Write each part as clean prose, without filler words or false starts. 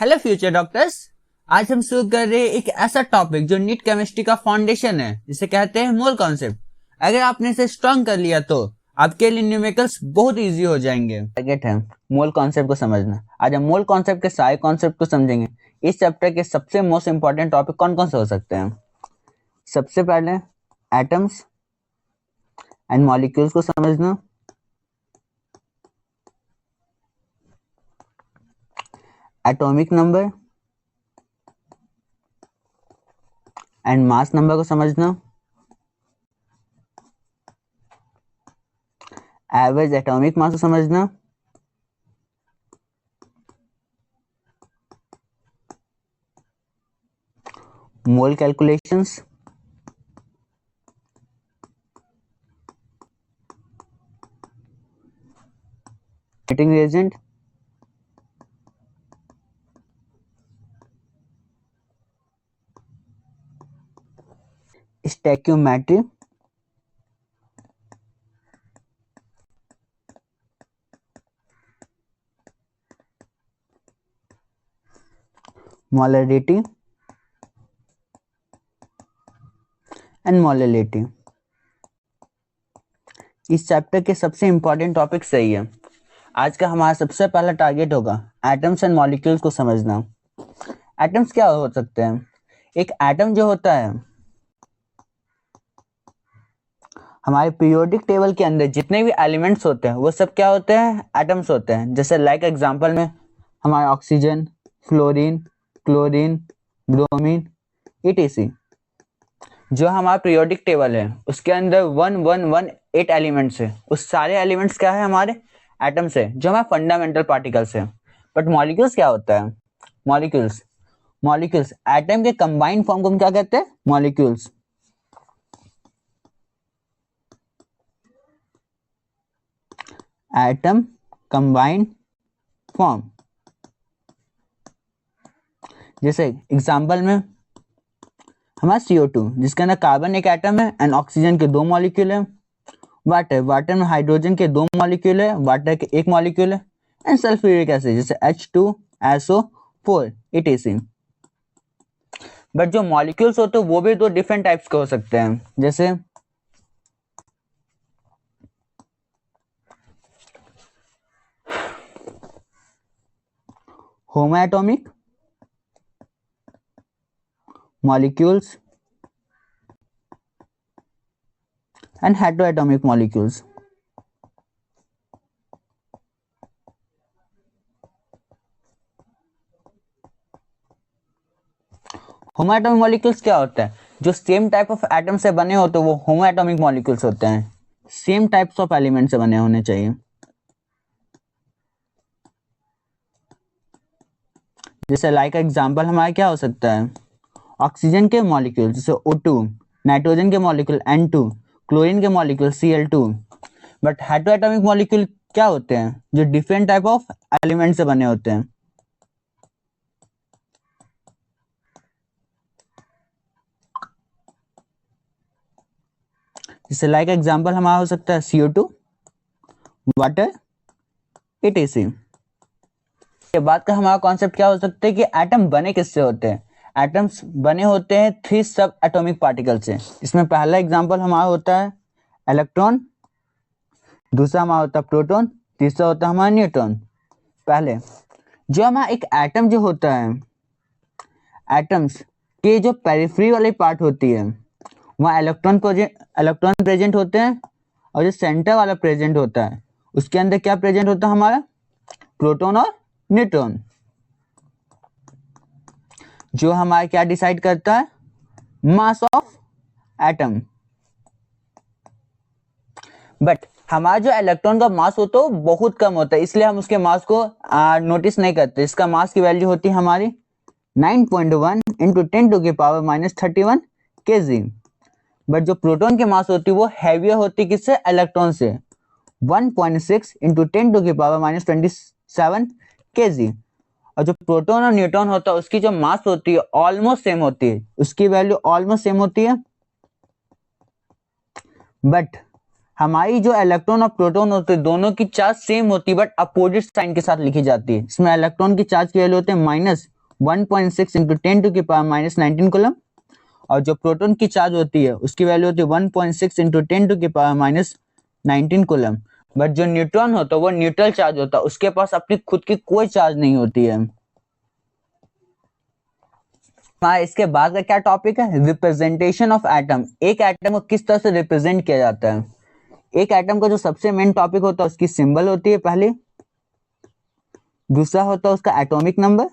Hello future doctors. आज हम शुरू कर रहे हैं एक ऐसा टॉपिक जो नीट केमिस्ट्री का फाउंडेशन है, जिसे कहते हैं मोल कॉन्सेप्ट। अगर आपने इसे स्ट्रॉन्ग कर लिया तो आपके लिए न्यूमेरिकल्स बहुत इजी हो जाएंगे। टारगेट है मोल कॉन्सेप्ट को समझना। आज हम मोल कॉन्सेप्ट के सारे कॉन्सेप्ट को समझेंगे। इस चैप्टर के सबसे मोस्ट इंपॉर्टेंट टॉपिक कौन कौन से हो सकते हैं? सबसे पहले एटम्स एंड मॉलिक्यूल्स को समझना, atomic number and mass number को समझना, एवरेज एटॉमिक मास को समझना, mole calculations, heating reagent, stoichiometry, molarity and molarity. इस चैप्टर के सबसे इंपॉर्टेंट टॉपिक सही है। आज का हमारा सबसे पहला टारगेट होगा एटम्स एंड मॉलिक्यूल्स को समझना। एटम्स क्या हो सकते हैं? एक एटम जो होता है, हमारे पीरियोडिक टेबल के अंदर जितने भी एलिमेंट्स होते हैं वो सब क्या होते हैं? एटम्स होते हैं। जैसे लाइक एग्जांपल में हमारा oxygen, fluorine, chlorine, bromine, etc। जो हमारा पीरियोडिक टेबल है उसके अंदर 1118 एलिमेंट्स है। उस सारे एलिमेंट्स क्या है? हमारे एटम्स है, जो हमारे फंडामेंटल पार्टिकल्स है। बट मॉलिक्यूल्स क्या होता है? मॉलिक्यूल्स एटम के कंबाइंड फॉर्म को हम क्या कहते हैं? मॉलिक्यूल्स। Atom combined form. जैसे एग्जांपल में हमारा CO2, जिसके अंदर कार्बन एक एटम है एंड ऑक्सीजन के 2 मॉलिक्यूल है। वाटर में हाइड्रोजन के 2 मॉलिक्यूल है, वाटर के 1 मॉलिक्यूल है। एंड सल्फ्यूरिक एसिड जैसे H2SO4 etc। बट जो मॉलिक्यूल्स होते हैं वो भी 2 डिफरेंट टाइप्स के हो सकते हैं। जैसे होमोएटॉमिक मॉलिक्यूल्स एंड हेटेरोएटॉमिक मॉलिक्यूल्स। होमोएटॉमिक मॉलिक्यूल्स क्या होता है? जो सेम टाइप ऑफ एटम से बने होते हैं वो होमोएटॉमिक मॉलिक्यूल्स होते हैं। सेम टाइप्स ऑफ एलिमेंट से बने होने चाहिए। जैसे लाइक एग्जांपल हमारा क्या हो सकता है? ऑक्सीजन के मॉलिक्यूल जैसे O2, नाइट्रोजन के मॉलिक्यूल N2, क्लोरीन के मॉलिक्यूल Cl2। बट हेटेरोएटॉमिक मॉलिक्यूल क्या होते हैं? जो डिफरेंट टाइप ऑफ एलिमेंट से बने होते हैं। जैसे लाइक एग्जांपल हमारा हो सकता है CO2, वाटर, etc। के बाद का हमारा कॉन्सेप्ट क्या हो सकता है कि एटम बने किससे होते हैं? एटम्स बने होते हैं 3 सब एटॉमिक पार्टिकल से। इसमें पहला एग्जांपल हमारा होता है इलेक्ट्रॉन, दूसरा हमारा होता है प्रोटॉन, तीसरा होता है हमारा न्यूट्रॉन। पहले जो हमारा एक एटम जो होता है, एटम्स के जो पेरिफेरी वाली पार्ट होती है वहाँ इलेक्ट्रॉन प्रेजेंट होते हैं, और जो सेंटर वाला प्रेजेंट होता है उसके अंदर क्या प्रेजेंट होता है? हमारा प्रोटॉन और न्यूट्रॉन। जो हमारा क्या डिसाइड करता है? Mass of atom. बट हमारा जो इलेक्ट्रॉन का मास होता है वो बहुत कम होता है, इसलिए हम उसके मास को नोटिस नहीं करते। इसका मास की वैल्यू होती है हमारी 9.1 इंटू 10⁻31 kg। बट जो प्रोटॉन की मास होती है वो हैवियर होती है किससे? इलेक्ट्रॉन से, 1.6 इंटू 10⁻27 kg। और जो प्रोटॉन और न्यूट्रॉन होता है उसकी जो मास होती है ऑलमोस्ट सेम होती है, उसकी वैल्यू ऑलमोस्ट सेम होती है। बट हमारी जो इलेक्ट्रॉन और प्रोटॉन होते हैं दोनों की चार्ज सेम होती है बट अपोजिट साइन के साथ लिखी जाती है। इसमें इलेक्ट्रॉन की चार्ज की वैल्यू होते हैं -1.6 इंटू 10⁻⁻⁹ कूलम, और जो प्रोटॉन की चार्ज होती है उसकी वैल्यू होती है 1.6 इंटू 10⁻⁻19 कूलम। बट जो न्यूट्रॉन होता है वो न्यूट्रल चार्ज होता है, उसके पास अपनी खुद की कोई चार्ज नहीं होती है। हाँ, इसके बाद का क्या टॉपिक है, रिप्रेजेंटेशन ऑफ एटम। एक एटम को किस तरह से रिप्रेजेंट किया जाता है। एक एटम का जो सबसे मेन टॉपिक होता है उसकी सिंबल होती है पहले, दूसरा होता है उसका एटॉमिक नंबर,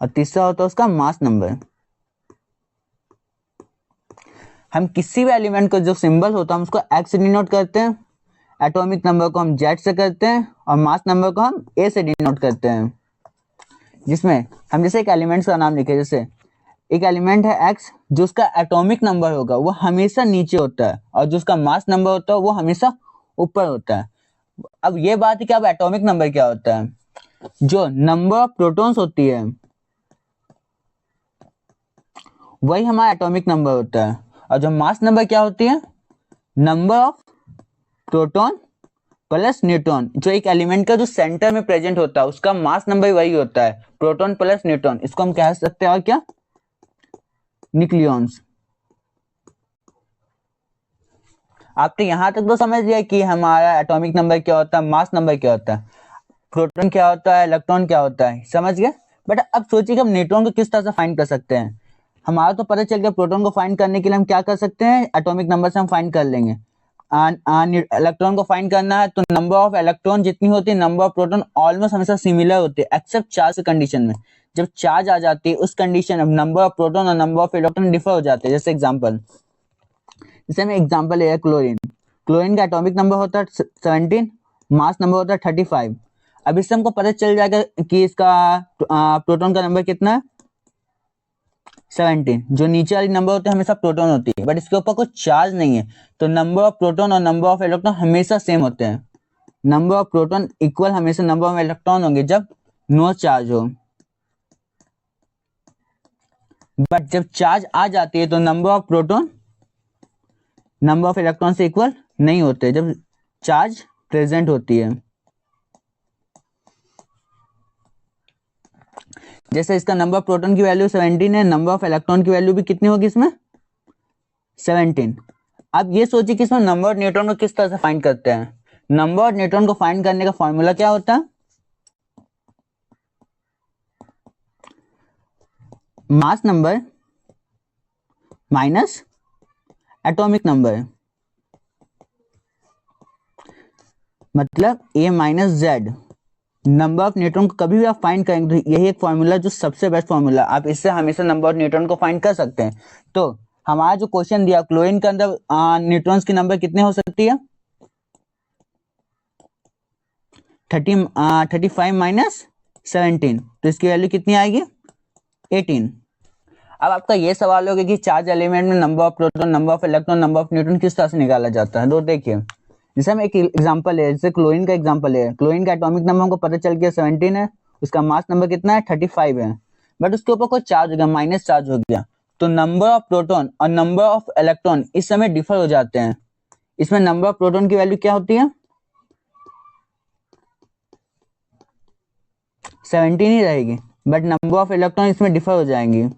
और तीसरा होता है उसका मास नंबर। हम किसी भी एलिमेंट का जो सिंबल होता है हम उसको एक्स से डिनोट करते हैं, एटॉमिक नंबर को हम जेड से करते हैं, और मास नंबर को हम ए से डिनोट करते हैं। जिसमें हम जैसे एक एलिमेंट का नाम लिखे, जैसे एक एलिमेंट है एक्स, जो उसका एटॉमिक नंबर होगा वो हमेशा नीचे होता है, और जो उसका मास नंबर होता है वो हमेशा ऊपर होता है। अब ये बात है कि अब एटॉमिक नंबर क्या होता है, जो नंबर ऑफ प्रोटॉन्स होती है वही हमारा एटॉमिक नंबर होता है, और जो मास नंबर क्या होती है, number of proton plus neutron. जो एक एलिमेंट का जो सेंटर में प्रेजेंट होता है उसका मास नंबर वही होता है, प्रोटॉन प्लस न्यूट्रॉन। इसको हम कह सकते हैं और क्या, न्यूक्लियॉन्स। आपने यहां तक तो समझ लिया कि हमारा एटॉमिक नंबर क्या होता है, मास नंबर क्या होता है, प्रोटॉन क्या होता है, इलेक्ट्रॉन क्या होता है, समझ गए। बट अब सोचिए कि हम न्यूट्रॉन को किस तरह से फाइंड कर सकते हैं। हमारा तो पता चल गया, प्रोटॉन को फाइंड करने के लिए हम क्या कर सकते हैं, एटॉमिक नंबर से हम फाइंड कर लेंगे। इलेक्ट्रॉन को फाइंड करना है तो नंबर ऑफ इलेक्ट्रॉन जितनी होती है नंबर ऑफ प्रोटॉन ऑलमोस्ट हमेशा सिमिलर होते हैं एक्सेप्ट चार्ज की कंडीशन में। जब चार्ज आ जाती है उस कंडीशन में नंबर ऑफ प्रोटॉन और नंबर ऑफ इलेक्ट्रॉन डिफर हो जाते हैं। जैसे एग्जांपल, जैसे में एग्जांपल है क्लोरीन। क्लोरीन का एटॉमिक नंबर होता है 17, मास नंबर होता है 35। अब इससे हमको पता चल जाएगा कि इसका प्रोटॉन का नंबर कितना है, 17। जो नीचे वाली नंबर होते हैं हमेशा प्रोटॉन होती है, बट इसके ऊपर कुछ चार्ज नहीं है, तो नंबर ऑफ प्रोटॉन और नंबर ऑफ इलेक्ट्रॉन हमेशा सेम होते हैं। नंबर ऑफ प्रोटॉन इक्वल हमेशा नंबर ऑफ इलेक्ट्रॉन होंगे जब नो चार्ज हो, बट जब चार्ज आ जाती है तो number of proton number of electron से इक्वल नहीं होते जब चार्ज प्रेजेंट होती है। जैसे इसका नंबर ऑफ प्रोटॉन की वैल्यू 17 है, नंबर ऑफ इलेक्ट्रॉन की वैल्यू भी कितनी होगी इसमें, 17। अब ये सोचिए कि इसमें नंबर ऑफ न्यूट्रॉन को किस तरह से फाइंड करते हैं। नंबर ऑफ न्यूट्रॉन को फाइंड करने का फॉर्मूला क्या होता है, mass number minus atomic number, मतलब A minus Z. Number of neutron को कभी भी आप फाइंड करेंगे तो यही एक फॉर्मूला जो सबसे बेस्ट फॉर्मूला, आप इससे हमेशा नंबर ऑफ न्यूट्रॉन को फाइंड कर सकते हैं। तो हमारा जो क्वेश्चन दिया, क्लोरीन के अंदर न्यूट्रॉन्स की नंबर कितने हो सकती है, 35 माइनस 17, तो इसकी वैल्यू कितनी आएगी, 18। अब आपका ये सवाल होगा कि चार्ज एलिमेंट में number of proton, number of electron, number of neutron किस तरह से निकाला जाता है। तो देखिए, जैसे हम एक एग्जांपल है, जैसे क्लोरीन का एग्जांपल है। क्लोरीन का एटॉमिक नंबर हमको पता चल गया 17 है, उसका मास नंबर कितना है, 35 है, बट उसके ऊपर कोई चार्ज हो गया, माइनस चार्ज हो गया, तो नंबर ऑफ प्रोटॉन और नंबर ऑफ इलेक्ट्रॉन इस समय डिफर हो जाते हैं। इसमें नंबर ऑफ प्रोटॉन की वैल्यू क्या होती है, 17 ही रहेगी, बट नंबर ऑफ इलेक्ट्रॉन इसमें डिफर हो जाएंगी।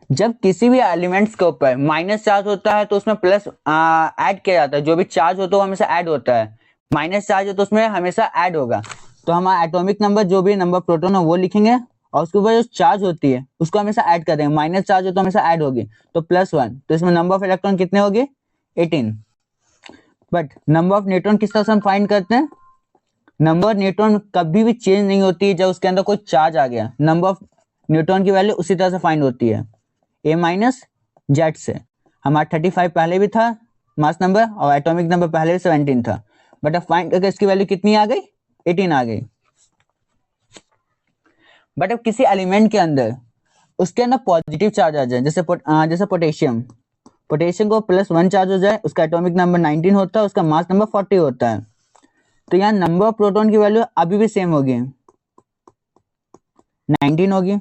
जब किसी भी एलिमेंट्स के ऊपर माइनस चार्ज होता है तो उसमें प्लस ऐड किया जाता है, जो भी चार्ज होता है वो हमेशा ऐड होता है, माइनस चार्ज हो तो उसमें हमेशा ऐड होगा। तो हमारा एटॉमिक नंबर जो भी नंबर प्रोटॉन है वो लिखेंगे, और उसके ऊपर जो चार्ज होती है उसको हमेशा ऐड कर देंगे, माइनस चार्ज हो तो हमेशा ऐड होगी, तो +1, तो इसमें नंबर ऑफ इलेक्ट्रॉन कितने होगी, 18। बट नंबर ऑफ न्यूट्रॉन किस तरह से हम फाइंड करते हैं, नंबर ऑफ न्यूट्रॉन कभी भी चेंज नहीं होती है जब उसके अंदर कोई चार्ज आ गया, नंबर ऑफ न्यूट्रॉन की वैल्यू उसी तरह से फाइंड होती है, ए माइनस जेड से। हमारा 35 पहले भी था मास नंबर, और एटॉमिक नंबर पहले भी 17 था, बट अब फाइंड करके इसकी वैल्यू कितनी आ गई, 18 आ गई। बट अब किसी एलिमेंट के अंदर उसके अंदर पॉजिटिव चार्ज आ जाए, जैसे पोटेशियम, पोटेशियम को +1 चार्ज हो जाए, उसका एटॉमिक नंबर 19 होता है, उसका मास नंबर 40 होता है, तो यहाँ नंबर ऑफ प्रोटॉन की वैल्यू अभी भी सेम होगी, 19 होगी।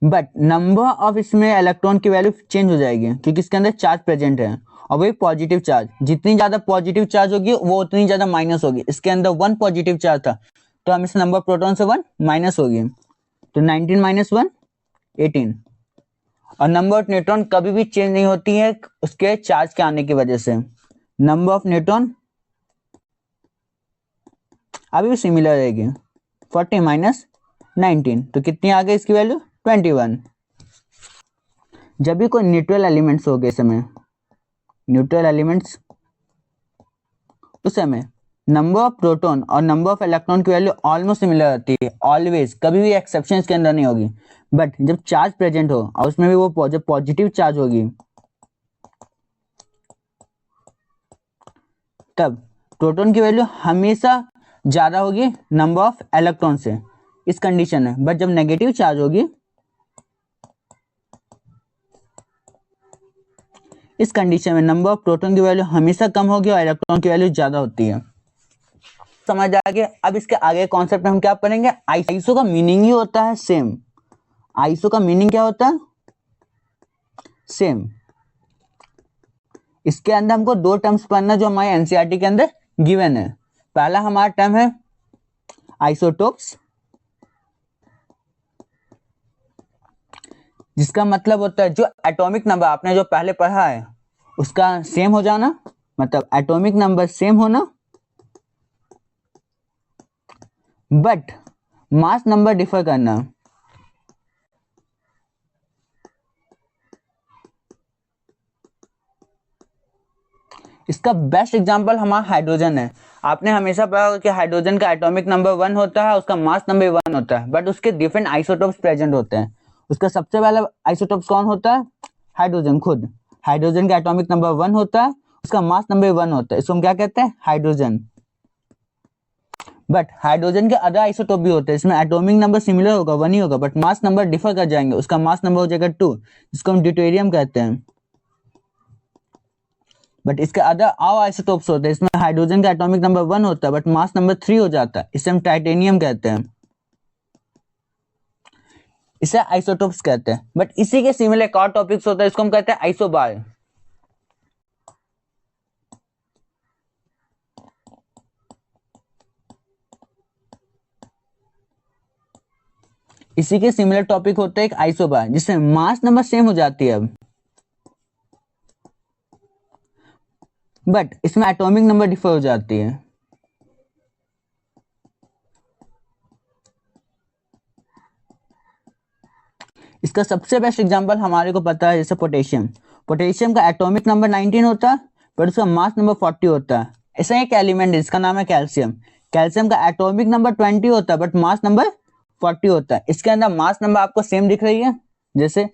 बट नंबर ऑफ इसमें इलेक्ट्रॉन की वैल्यू चेंज हो जाएगी क्योंकि इसके अंदर चार्ज प्रेजेंट है और वही पॉजिटिव चार्ज, जितनी ज्यादा पॉजिटिव चार्ज होगी वो उतनी ज्यादा माइनस होगी। इसके अंदर 1 पॉजिटिव चार्ज था तो हम इस नंबर प्रोटॉन से 1 माइनस होगी, तो 19 माइनस 1 18। और नंबर ऑफ न्यूट्रॉन कभी भी चेंज नहीं होती है उसके चार्ज के आने की वजह से। नंबर ऑफ न्यूट्रॉन अभी भी सिमिलर रहेगी, 40 माइनस 19, तो कितनी आ गई इसकी वैल्यू 21। जब भी कोई न्यूट्रल एलिमेंट्स हो गए समय, न्यूट्रल एलिमेंट्स, उस समय नंबर ऑफ प्रोटॉन और नंबर ऑफ इलेक्ट्रॉन की वैल्यू ऑलमोस्ट सिमिलर रहती है, ऑलवेज, कभी भी एक्सेप्शन इसके अंदर नहीं होगी। बट जब चार्ज प्रेजेंट हो और उसमें भी वो जब पॉजिटिव चार्ज होगी तब प्रोटॉन की वैल्यू हमेशा ज्यादा होगी नंबर ऑफ इलेक्ट्रॉन से, इस कंडीशन है। बट जब नेगेटिव चार्ज होगी इस कंडीशन में नंबर ऑफ प्रोटॉन की वैल्यू हमेशा कम होगी और इलेक्ट्रॉन की वैल्यू ज्यादा होती है। समझ आ गया। अब इसके आगे कॉन्सेप्ट में हम क्या पढ़ेंगे, आइसो का मीनिंग ही होता है सेम। आइसो का मीनिंग क्या होता है, सेम। इसके अंदर हमको दो टर्म्स पढ़ना जो हमारे एनसीईआरटी के अंदर गिवन है। पहला हमारा टर्म है आइसोटोप्स, जिसका मतलब होता है जो एटॉमिक नंबर आपने जो पहले पढ़ा है उसका सेम हो जाना, मतलब एटॉमिक नंबर सेम होना बट मास नंबर डिफर करना। इसका बेस्ट एग्जांपल हमारा हाइड्रोजन है। आपने हमेशा पढ़ा होगा कि हाइड्रोजन का एटॉमिक नंबर 1 होता है, उसका मास नंबर 1 होता है, बट उसके डिफरेंट आइसोटोप्स प्रेजेंट होते हैं। उसका सबसे पहला आइसोटोप्स कौन होता है, हाइड्रोजन खुद। हाइड्रोजन का एटॉमिक नंबर 1 होता है, उसका मास नंबर 1 होता है, इसको हम क्या कहते हैं, हाइड्रोजन। बट हाइड्रोजन के अदर आइसोटोप भी होते हैं, इसमें एटॉमिक नंबर सिमिलर होगा, 1 ही होगा, बट मास नंबर डिफर कर जाएंगे। उसका मास नंबर हो जाएगा 2, जिसको हम ड्यूटेरियम कहते हैं। बट इसके अदर और आइसोटोप्स होते हैं, इसमें हाइड्रोजन का एटॉमिक नंबर 1 होता है बट मास नंबर 3 हो जाता है, इसे हम टाइटेनियम कहते हैं, इसे आइसोटोप्स कहते हैं। बट इसी के सिमिलर एक और टॉपिक्स होता है, इसको हम कहते हैं आइसोबार। इसी के सिमिलर टॉपिक होते हैं एक आइसोबार, जिसमें मास नंबर सेम हो जाती है अब, बट इसमें एटॉमिक नंबर डिफर हो जाती है। इसका सबसे बेस्ट एग्जांपल हमारे को पता है जैसे पोटेशियम। पोटेशियम का एटॉमिक नंबर 19 होता है बट उसका मास नंबर 40 होता है। ऐसा एक एलिमेंट है इसका नाम है कैल्शियम। कैल्शियम का एटॉमिक नंबर 20 होता है बट मास नंबर 40 होता है। इसके अंदर मास नंबर आपको सेम दिख रही है, जैसे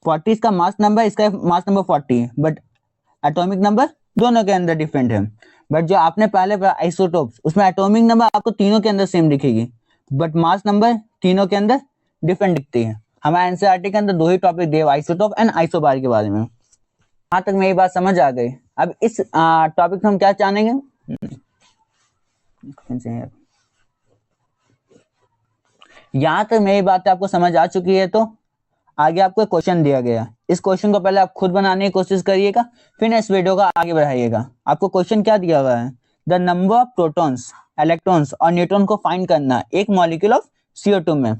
40 इसका मास नंबर, इसका मास नंबर 40 है, बट एटॉमिक नंबर दोनों के अंदर डिफरेंट है। बट जो आपने पहले आइसोटोप्स, उसमें एटॉमिक नंबर आपको तीनों के अंदर सेम दिखेगी बट मास नंबर तीनों के अंदर डिफरेंट दिखती है। हमारे एनसीईआरटी के अंदर दो ही टॉपिक दिए, आइसोटोप एंड आइसोबार के बारे में। यहाँ तक मेरी बात समझ आ गई। अब इस टॉपिक में हम क्या जानेंगे, यहाँ तक मेरी बात आपको समझ आ चुकी है तो आगे आपको क्वेश्चन दिया गया। इस क्वेश्चन को पहले आप खुद बनाने की कोशिश करिएगा, फिर इस वीडियो को आगे बढ़ाइएगा। आपको क्वेश्चन क्या दिया हुआ है, the number of protons, electrons और न्यूट्रॉन को फाइंड करना एक मॉलिक्यूल ऑफ CO2 में।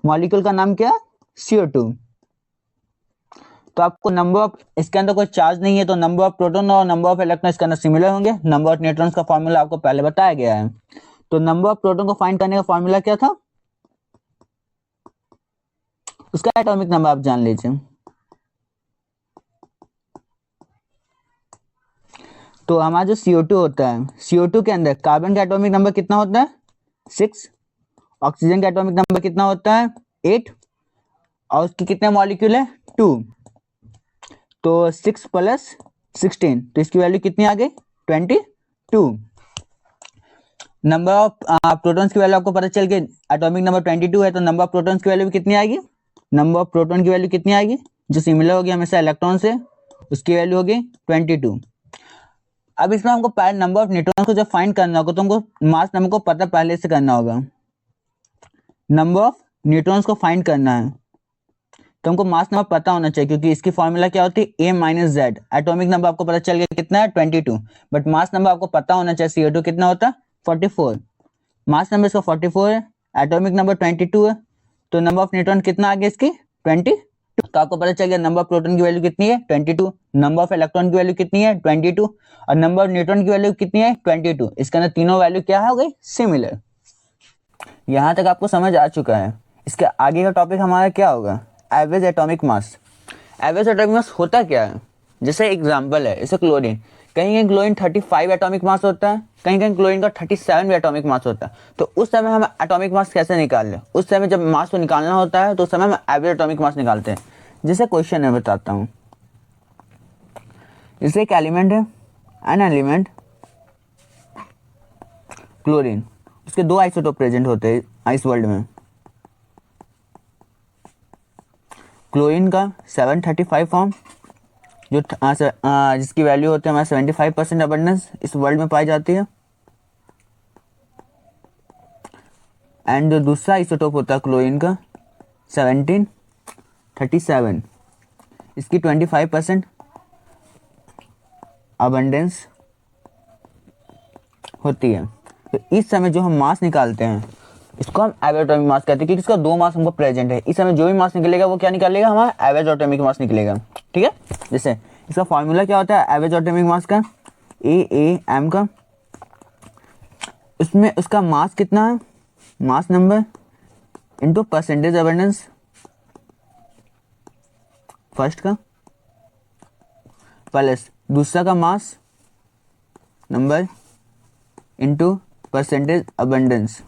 मॉलिक्यूल का नाम क्या है, CO2। तो आपको नंबर ऑफ, इसके अंदर कोई चार्ज नहीं है तो नंबर ऑफ प्रोटॉन और नंबर ऑफ इलेक्ट्रॉन इसके अंदर सिमिलर होंगे। नंबर ऑफ न्यूट्रॉन्स का फॉर्मूला आपको पहले बताया गया है। तो नंबर ऑफ प्रोटॉन को फाइंड करने का फॉर्मूला क्या था, उसका एटॉमिक नंबर आप जान लीजिए। तो हमारा जो CO2 होता है, CO2 के अंदर कार्बन का एटॉमिक नंबर कितना होता है, 6। ऑक्सीजन का एटॉमिक नंबर कितना होता है, 8। और उसकी कितने मॉलिक्यूल है, 2। तो 6 प्लस 16, तो इसकी वैल्यू कितनी आ गई, 22। नंबर ऑफ प्रोटॉन्स की वैल्यू आपको पता चल गई, एटॉमिक नंबर 22 है तो नंबर ऑफ प्रोटॉन्स की वैल्यू भी कितनी आएगी, नंबर ऑफ प्रोटॉन की वैल्यू कितनी आएगी, जो सिमिलर होगी हमेशा इलेक्ट्रॉन से, उसकी वैल्यू होगी 22। अब इसमें हमको पहले नंबर ऑफ न्यूट्रॉन को जब फाइंड करना होगा तो हमको मास नंबर को पता पहले से करना होगा। नंबर ऑफ न्यूट्रॉन्स को फाइंड करना है तो हमको मास नंबर पता होना चाहिए, क्योंकि इसकी फॉर्मूला क्या होती है, ए माइनस जेड। एटॉमिक नंबर आपको पता चल गया कितना है, 22, बट मास नंबर आपको पता होना चाहिए CO2 कितना होता है, 44। मास नंबर इसका 44 है, एटॉमिक नंबर 22 है, तो नंबर ऑफ न्यूट्रॉन कितना आ गया इसकी, 20। तो आपको पता चल गया नंबर ऑफ प्रोटॉन की वैल्यू कितनी है, 22, नंबर ऑफ इलेक्ट्रॉन की वैल्यू कितनी है, 22, और नंबर ऑफ न्यूट्रॉन की वैल्यू कितनी है, 22। इसके अंदर तीनों वैल्यू क्या हो गई, सिमिलर। यहां तक आपको समझ आ चुका है। इसके आगे का टॉपिक हमारा क्या होगा, एवरेज एटॉमिक मास। एवरेज एटॉमिक मास होता क्या है, जैसे एग्जांपल है, जैसे क्लोरीन, कहीं कहीं क्लोरीन 35 एटॉमिक मास होता है, कहीं कहीं क्लोरीन का 37 भी एटॉमिक मास होता है। तो उस समय हम एटॉमिक मास कैसे निकाल लें, उस समय जब मास को निकालना होता है तो उस समय हम एवरेज एटॉमिक मास निकालते हैं। जैसे क्वेश्चन है, बताता हूँ। जैसे एक एलिमेंट है, एन एलिमेंट क्लोरीन, उसके दो आइसोटोप प्रेजेंट होते हैं इस वर्ल्ड में। क्लोरीन का 735 फॉर्म, जो जिसकी वैल्यू होती है हमारे 75% अबंडेंस इस वर्ल्ड में पाई जाती है। एंड जो दूसरा आइसोटोप होता है क्लोरीन का 1737, इसकी 25% अबंडेंस होती है। तो इस समय जो हम मास निकालते हैं इसको हम एवरेज एटॉमिक मास कहते हैं, क्योंकि इसका दो मास हमको प्रेजेंट है। इस समय जो भी मास निकलेगा वो क्या निकालेगा, हमारा एवरेज एटॉमिक मास निकलेगा। ठीक है, जैसे इसका फॉर्मूला क्या होता है एवरेज एटॉमिक मास का, AAM का, उसमें उसका मास कितना है, mass number into percentage abundance first का, प्लस दूसरा का mass number into percentage abundance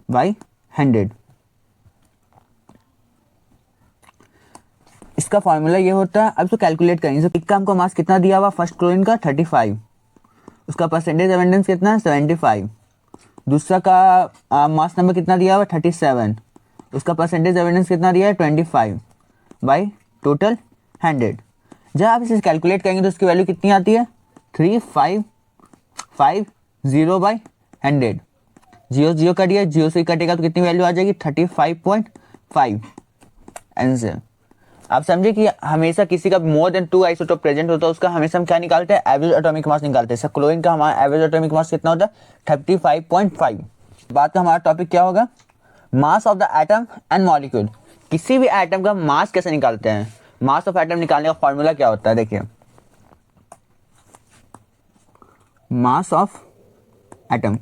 by 100। इसका फॉर्मूला ये होता है, अब इसको कैलकुलेट करेंगे। इसका हमको मास कितना दिया हुआ, फर्स्ट क्लोरीन का 35, उसका परसेंटेज अबंडेंस कितना है 75, दूसरा का मास नंबर कितना दिया हुआ 37, उसका परसेंटेज अबंडेंस कितना दिया है 25 बाई टोटल 100। जब आप इसे कैलकुलेट करेंगे तो इसकी वैल्यू कितनी आती है, 3550 बाई 100। जीरो जीरो कटिए, जीरो से कटेगा तो कितनी वैल्यू आ जाएगी, 35.5 आंसर। आप समझे कि हमेशा किसी का मोर देन 2 आइसोटोप प्रेजेंट होता है उसका हमेशा हम क्या निकालते हैं, एवरेज एटॉमिक मास निकालते हैं। क्लोरीन का हमारा एवरेज एटॉमिक मास कितना होता है, 35.5। बात का हमारा टॉपिक क्या होगा, mass of the atom and molecule. किसी भी एटम का मास कैसे निकालते हैं, मास ऑफ एटम निकालने का फॉर्मूला क्या होता है, देखिए मास ऑफ एटम,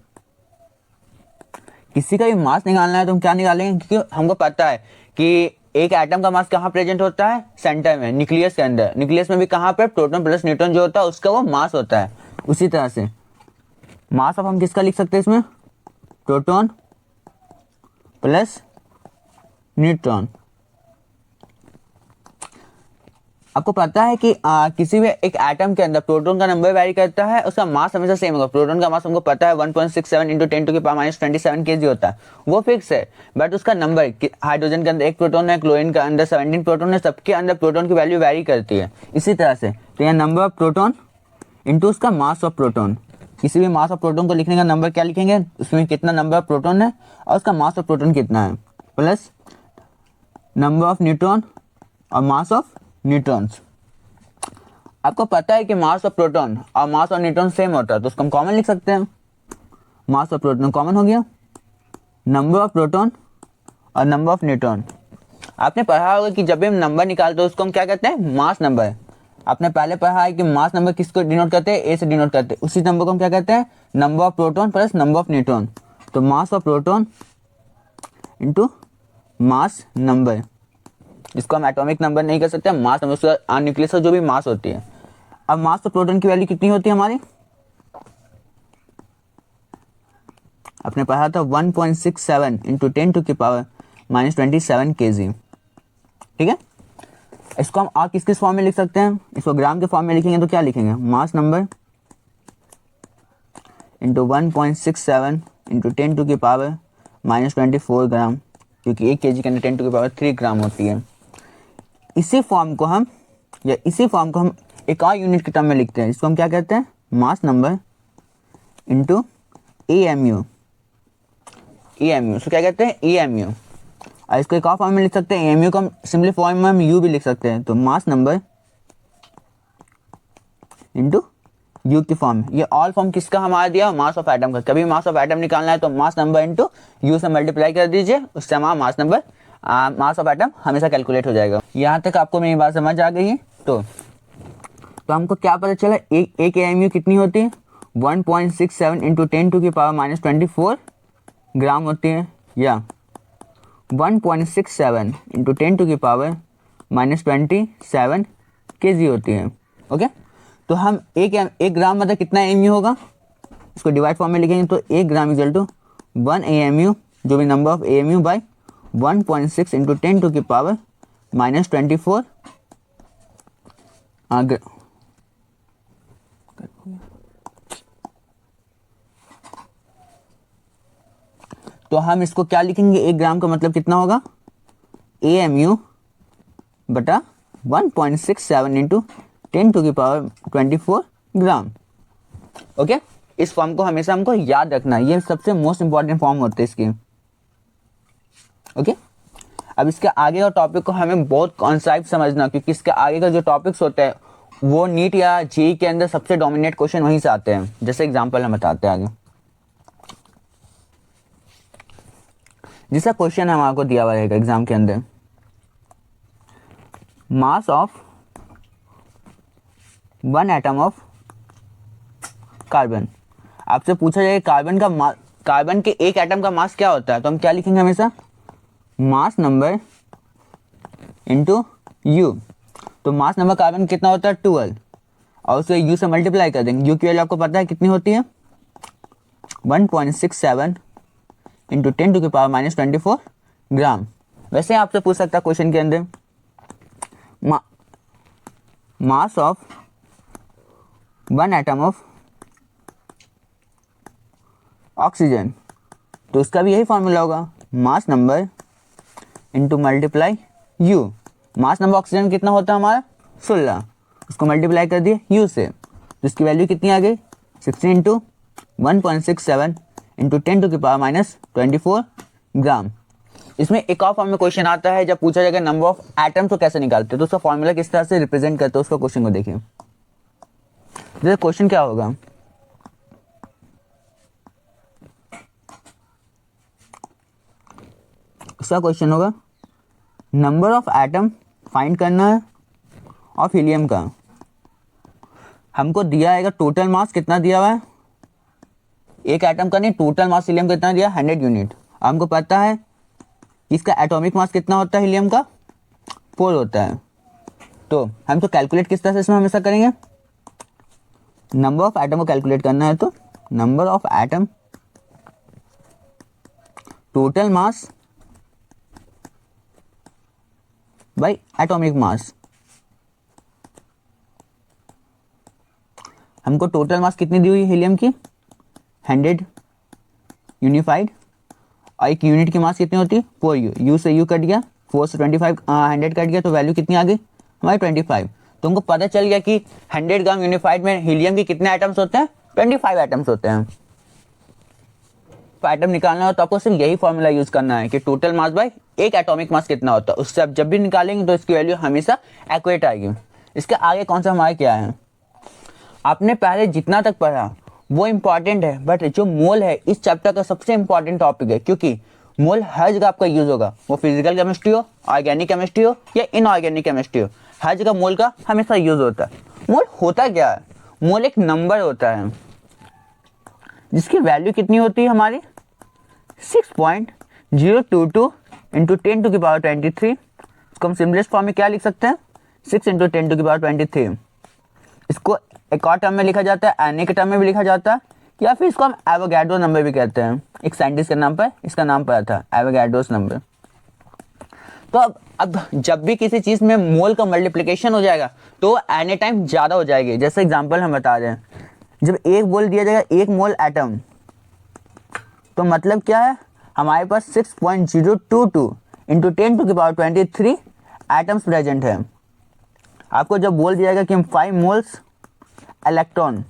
किसी का भी मास निकालना है तो हम क्या निकालेंगे, क्योंकि हमको पता है कि एक एटम का मास कहाँ प्रेजेंट होता है, सेंटर में, न्यूक्लियस के अंदर। न्यूक्लियस में भी कहाँ पे, प्रोटॉन प्लस न्यूट्रॉन जो होता है उसका वो मास होता है। उसी तरह से मास ऑफ हम किसका लिख सकते हैं इसमें, प्रोटॉन प्लस न्यूट्रॉन। आपको पता है कि किसी भी एक एटम के अंदर प्रोटॉन का नंबर वैरी करता है, उसका मास हमेशा सेम होगा। प्रोटॉन का मास हमको पता है 1.67 इंटू 10 टू की पावर -27 kg होता है, वो फिक्स है। बट उसका नंबर, हाइड्रोजन के अंदर 1 प्रोटॉन है, क्लोरीन के अंदर 17 प्रोटॉन है, सबके अंदर प्रोटॉन की वैल्यू वैरी करती है। इसी तरह से तो यहाँ नंबर ऑफ प्रोटॉन इंटू उसका मास ऑफ प्रोटॉन, किसी भी मास ऑफ प्रोटॉन को लिखने का नंबर क्या लिखेंगे, उसमें कितना नंबर ऑफ प्रोटॉन है और उसका मास ऑफ प्रोटॉन कितना है, प्लस नंबर ऑफ न्यूट्रॉन और मास ऑफ न्यूट्रॉन्स। आपको पता है कि मास ऑफ प्रोटॉन और मास ऑफ न्यूट्रॉन सेम होता है, तो उसको हम कॉमन लिख सकते हैं। मास ऑफ प्रोटॉन कॉमन हो गया, नंबर ऑफ प्रोटॉन और नंबर ऑफ न्यूट्रॉन। आपने पढ़ा होगा कि जब भी हम नंबर निकालते हैं उसको हम क्या कहते हैं, मास नंबर। आपने पहले पढ़ा है कि मास नंबर किसको डिनोट करते हैं, ए से डिनोट करते हैं। उसी नंबर को हम क्या कहते हैं, number of proton plus number of neutron. तो mass of proton into mass number, इसको हम एटॉमिक नंबर नहीं कर सकते, मास नंबर, उसका न्यूक्लियस जो भी मास होती है। अब मास ऑफ प्रोटॉन की वैल्यू कितनी होती है हमारी, आपने पढ़ा था 1.67 इंटू 10 टू की पावर -27 kg। ठीक है, इसको हम और किस किस फॉर्म में लिख सकते हैं, इसको ग्राम के फॉर्म में लिखेंगे तो क्या लिखेंगे, mass number into 1.67 into 10 to की पावर -24 ग्राम, क्योंकि 1 kg के अंदर 10 टू की पावर 3 ग्राम होती है। इसी फॉर्म को हम एक और यूनिट के टर्म में लिखते हैं, जिसको हम क्या कहते हैं, मास नंबर इंटू EMU, इसको क्या कहते हैं? EMU। और इसको एक और फॉर्म में लिख सकते हैं, EMU को हम सिंपली फॉर्म में हम U भी लिख सकते हैं। तो मास नंबर इंटू यू की फॉर्म। ये ऑल फॉर्म किसका हमारा दिया? मास ऑफ एटम का। कभी मास ऑफ एटम निकालना है तो मास नंबर इंटू यू से मल्टीप्लाई कर दीजिए, उससे हमारा मास ऑफ एटम हमेशा कैलकुलेट हो जाएगा। यहाँ तक आपको मेरी बात समझ आ गई है? तो हमको क्या पता चला, एक AMU कितनी होती है? 1.67 इंटू 10⁻⁻24 ग्राम होती है, या 1.67 इंटू 10⁻⁻27 kg होती है। ओके, तो हम एक ग्राम मतलब कितना AMU होगा, इसको डिवाइड फॉर्म में लिखेंगे तो 1 ग्राम इक्वल टू 1 AMU, जो भी number of AMU by 1.6 into 10⁻⁻24 तो हम इसको क्या लिखेंगे? 1 ग्राम का मतलब कितना होगा? AMU बटा 1.67 इंटू 10⁻24 ग्राम। ओके, इस फॉर्म को हमेशा हमको याद रखना है, ये सबसे मोस्ट इंपॉर्टेंट फॉर्म होते हैं इसकी। ओके, अब इसके आगे का टॉपिक को हमें बहुत कॉन्सेप्ट समझना, क्योंकि इसके आगे का जो टॉपिक्स होते हैं वो नीट या जेईई के अंदर सबसे डोमिनेट क्वेश्चन वहीं से आते हैं। जैसे एग्जांपल हम बताते हैं आगे। जैसा क्वेश्चन हमारे को दिया हुआ रहेगा एग्जाम के अंदर, mass of 1 atom of carbon. आपसे पूछा जाएगा कार्बन के एक एटम का मास क्या होता है, तो हम क्या लिखेंगे हमेशा? मास नंबर इंटू यू। तो मास नंबर कार्बन कितना होता है? 12, और उसे यू से मल्टीप्लाई कर देंगे। यू की वैल्यू आपको पता है कितनी होती है? 1.67 इंटू 10⁻⁻24 ग्राम। वैसे आपसे पूछ सकता है क्वेश्चन के अंदर mass of 1 atom of oxygen, तो उसका भी यही फॉर्मूला होगा, मास number into multiply you. Mass number oxygen कितना होता है हमारा? 16, उसको मल्टीप्लाई कर दिए यू से, तो इसकी वैल्यू कितनी आ गई? 16 इंटू 1.67 इंटू 10⁻⁻24 ग्राम। इसमें एक और फॉर्म में क्वेश्चन आता है, जब पूछा जाएगा नंबर ऑफ एटम तो कैसे निकालते हैं, तो उसका फॉर्मूला किस तरह से रिप्रेजेंट करते हैं, उसका क्वेश्चन को देखिए। जैसे क्वेश्चन क्या होगा, उसका क्वेश्चन होगा नंबर ऑफ एटम फाइंड करना है ऑफ हीलियम का। हमको दिया है टोटल मास कितना दिया हुआ है, एक एटम का नहीं, टोटल मास हीलियम का कितना दिया? 100 यूनिट। हमको पता है इसका एटॉमिक मास कितना होता है हीलियम का? 4 होता है। तो हम तो कैलकुलेट किस तरह से इसमें हमेशा करेंगे, नंबर ऑफ एटम को कैलकुलेट करना है तो number of atom total mass by atomic mass. हमको टोटल मास कितनी दी हुई है हीलियम की? 100 यूनिफाइड, और एक यूनिट की मास कितनी होती है? 4u। यू से यू कट गया, 4 से 25 100 कट गया, तो वैल्यू कितनी आ गई हमारी? 25। तो हमको पता चल गया कि 100 ग्राम यूनिफाइड में हीलियम के कितने एटम्स होते हैं? 25 एटम्स होते हैं। तो एटम निकालना हो तो आपको सिर्फ यही फॉर्मूला यूज करना है कि टोटल मास बाय एक एटॉमिक मास कितना होता है। उससे आप जब भी निकालेंगे तो इसकी वैल्यू हमेशा एक्यूरेट आएगी। इसके आगे कौन सा हमारा क्या है, आपने पहले जितना तक पढ़ा वो इंपॉर्टेंट है, बट जो मोल है इस चैप्टर का सबसे इंपॉर्टेंट टॉपिक है, क्योंकि मोल हर जगह आपका यूज होगा, वो फिजिकल केमिस्ट्री हो, ऑर्गेनिक केमिस्ट्री हो या इनऑर्गेनिक केमिस्ट्री हो, हर जगह मोल का हमेशा यूज होता है। मोल होता क्या है? मोल एक नंबर होता है जिसकी वैल्यू कितनी होती है हमारी? 6.022 इंटू 10⁻23। इसको हम सिंपलेस्ट फॉर्म में क्या लिख सकते हैं? 6 इंटू 10⁻23। इसको एक और टर्म में लिखा जाता है, एन के टर्म में भी लिखा जाता है, या फिर इसको हम एवोगैड्रो नंबर भी कहते हैं। एक साइंटिस्ट के नाम पर इसका नाम पड़ा था, एवोगैड्रोस नंबर। तो अब जब भी किसी चीज़ में मोल का मल्टीप्लिकेशन हो जाएगा तो एन ए टाइम ज़्यादा हो जाएगी। जैसे एग्जांपल हम बता रहे हैं, जब एक बोल दिया जाएगा 1 मोल एटम, तो मतलब क्या है, हमारे पास 6.022 इंटू 10⁻23 एटम्स प्रेजेंट है। आपको जब बोल दिया जाएगा कि हम 5 मोल्स इलेक्ट्रॉन,